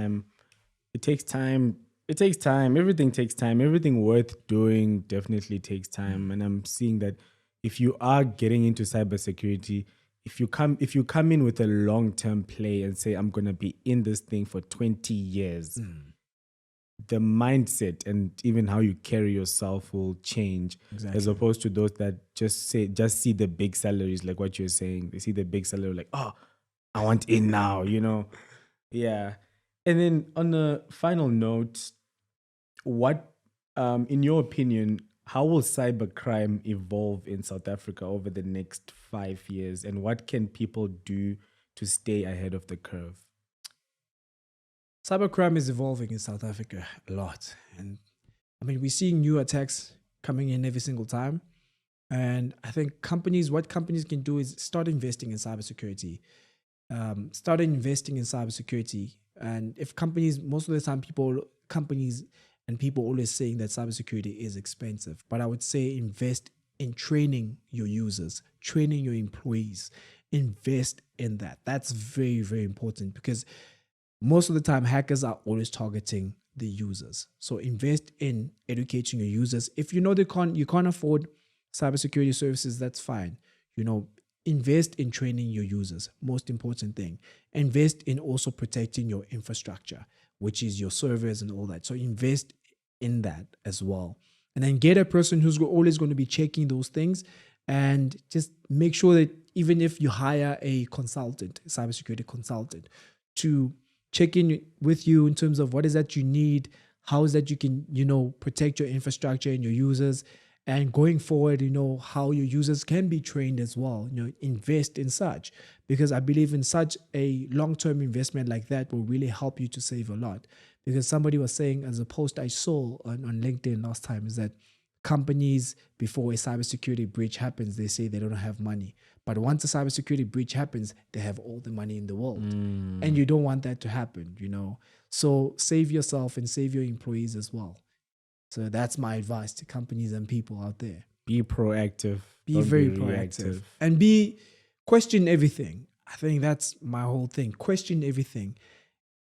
time. Everything takes time. Everything worth doing definitely takes time. And I'm seeing that if you are getting into cybersecurity, if you come in with a long-term play and say, I'm going to be in this thing for 20 years, the mindset and even how you carry yourself will change. Exactly. As opposed to those that just see the big salaries, like what you're saying. They see the big salary like, oh, I want in now, Yeah. And then on a final note, what, in your opinion, how will cybercrime evolve in South Africa over the next 5 years? And what can people do to stay ahead of the curve? Cybercrime is evolving in South Africa a lot. And I mean, we're seeing new attacks coming in every single time. And I think what companies can do is start investing in cybersecurity. And if companies, most of the time companies and people always saying that cybersecurity is expensive, but I would say invest in training your users, training your employees, invest in that. That's very, very important because most of the time hackers are always targeting the users. So invest in educating your users. If you know you can't afford cybersecurity services, that's fine. Invest in training your users. Most important thing. Invest in also protecting your infrastructure, which is your servers and all that. So invest in that as well. And then get a person who's always going to be checking those things and just make sure that even if you hire a consultant, a cybersecurity consultant, to check in with you in terms of what is that you need, how is that you can, protect your infrastructure and your users, And going forward, how your users can be trained as well, invest in such, because I believe in such a long-term investment like that will really help you to save a lot. Because somebody was saying, as a post I saw on LinkedIn last time, is that companies, before a cybersecurity breach happens, they say they don't have money. But once a cybersecurity breach happens, they have all the money in the world. And you don't want that to happen, So save yourself and save your employees as well. So that's my advice to companies and people out there. Be proactive. Be very proactive. And question everything. I think that's my whole thing. Question everything.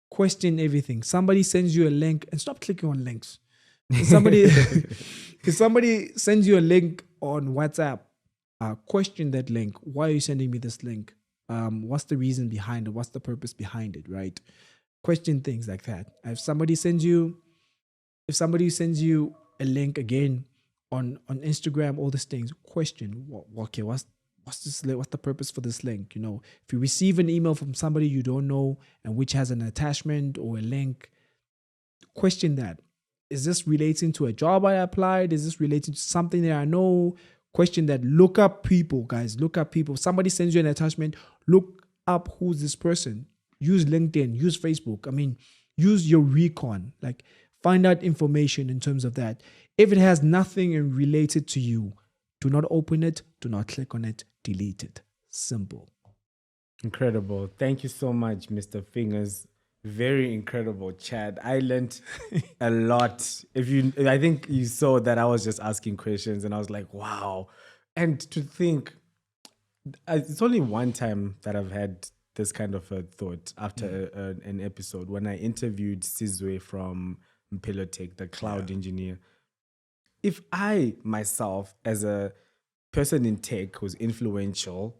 Question everything. Somebody sends you a link, and stop clicking on links. If somebody sends you a link on WhatsApp, question that link. Why are you sending me this link? What's the reason behind it? What's the purpose behind it, right? Question things like that. If somebody sends you a link again on Instagram, all these things, question, what's this? What's the purpose for this link? If you receive an email from somebody you don't know and which has an attachment or a link, question that. Is this relating to a job I applied? Is this relating to something that I know? Question that. Look up people, guys. Look up people. Somebody sends you an attachment. Look up who's this person. Use LinkedIn. Use Facebook. Use your recon. Find out information in terms of that. If it has nothing related to you, do not open it. Do not click on it. Delete it. Simple. Incredible. Thank you so much, Mr. Fingerz. Very incredible chat. I learned a lot. I think you saw that I was just asking questions and I was like, wow. And to think, it's only one time that I've had this kind of a thought after an episode when I interviewed Sizwe from Pilotech, the cloud engineer. If I myself, as a person in tech who's influential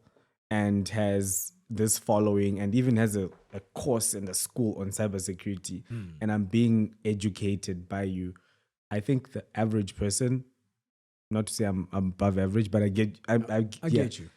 and has this following and even has a course in the school on cybersecurity, and I'm being educated by you, I think the average person, not to say I'm above average, but I get you.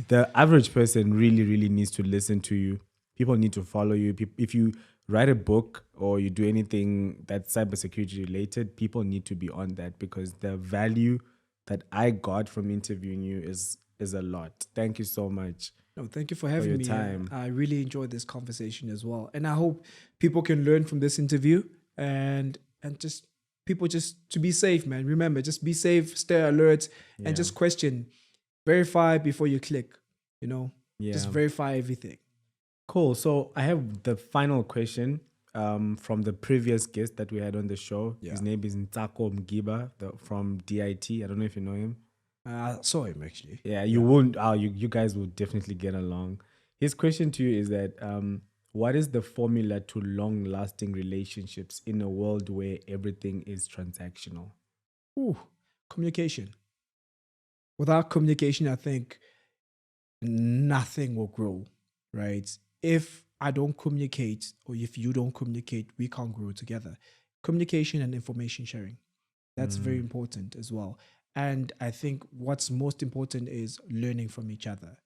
The average person really, really needs to listen to you. People need to follow you. If you write a book or you do anything that's cybersecurity related, people need to be on that, because the value that I got from interviewing you is a lot. Thank you so much. No, thank you for having me. Time. I really enjoyed this conversation as well. And I hope people can learn from this interview and just people just to be safe, man. Remember, just be safe, stay alert, and just question, verify before you click, just verify everything. Cool. So I have the final question from the previous guest that we had on the show. Yeah. His name is Ntako Mgiba from DIT. I don't know if you know him. I saw him actually. Yeah, you won't. You guys will definitely get along. His question to you is that what is the formula to long-lasting relationships in a world where everything is transactional? Communication. Without communication, I think nothing will grow, right? If I don't communicate, or if you don't communicate, we can't grow together. Communication and information sharing. That's very important as well. And I think what's most important is learning from each other.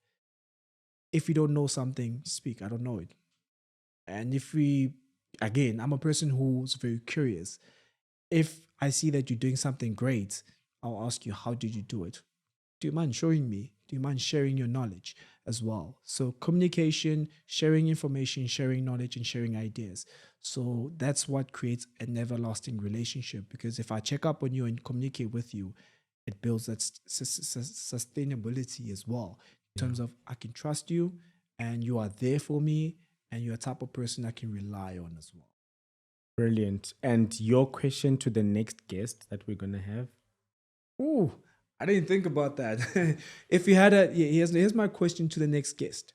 If you don't know something, speak. I don't know it. And I'm a person who's very curious. If I see that you're doing something great, I'll ask you, how did you do it? Do you mind showing me? Do you mind sharing your knowledge as well? So communication, sharing information, sharing knowledge, and sharing ideas. So that's what creates an everlasting relationship. Because if I check up on you and communicate with you, it builds that sustainability as well, in terms of I can trust you and you are there for me and you're a type of person I can rely on as well. Brilliant. And your question to the next guest that we're going to have? I didn't think about that. If you had here's my question to the next guest.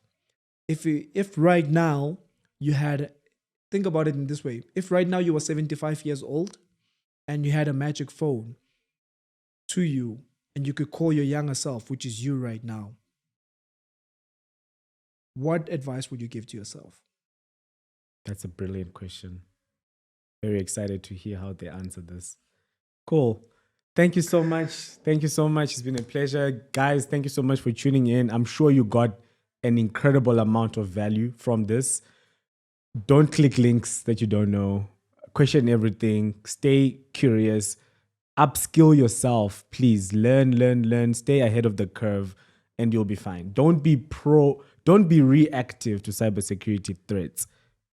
If right now you had, think about it in this way. If right now you were 75 years old and you had a magic phone to you and you could call your younger self, which is you right now, what advice would you give to yourself? That's a brilliant question. Very excited to hear how they answer this. Cool. Thank you so much. Thank you so much. It's been a pleasure. Guys, thank you so much for tuning in. I'm sure you got an incredible amount of value from this. Don't click links that you don't know. Question everything. Stay curious. upskill yourself. Please learn, stay ahead of the curve, and you'll be fine. Don't be reactive to cybersecurity threats.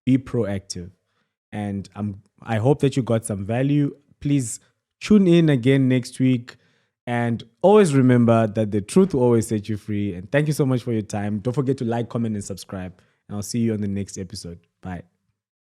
Be proactive. And I hope that you got some value. Please tune in again next week. And always remember that the truth will always set you free. And thank you so much for your time. Don't forget to like, comment, and subscribe. And I'll see you on the next episode. Bye.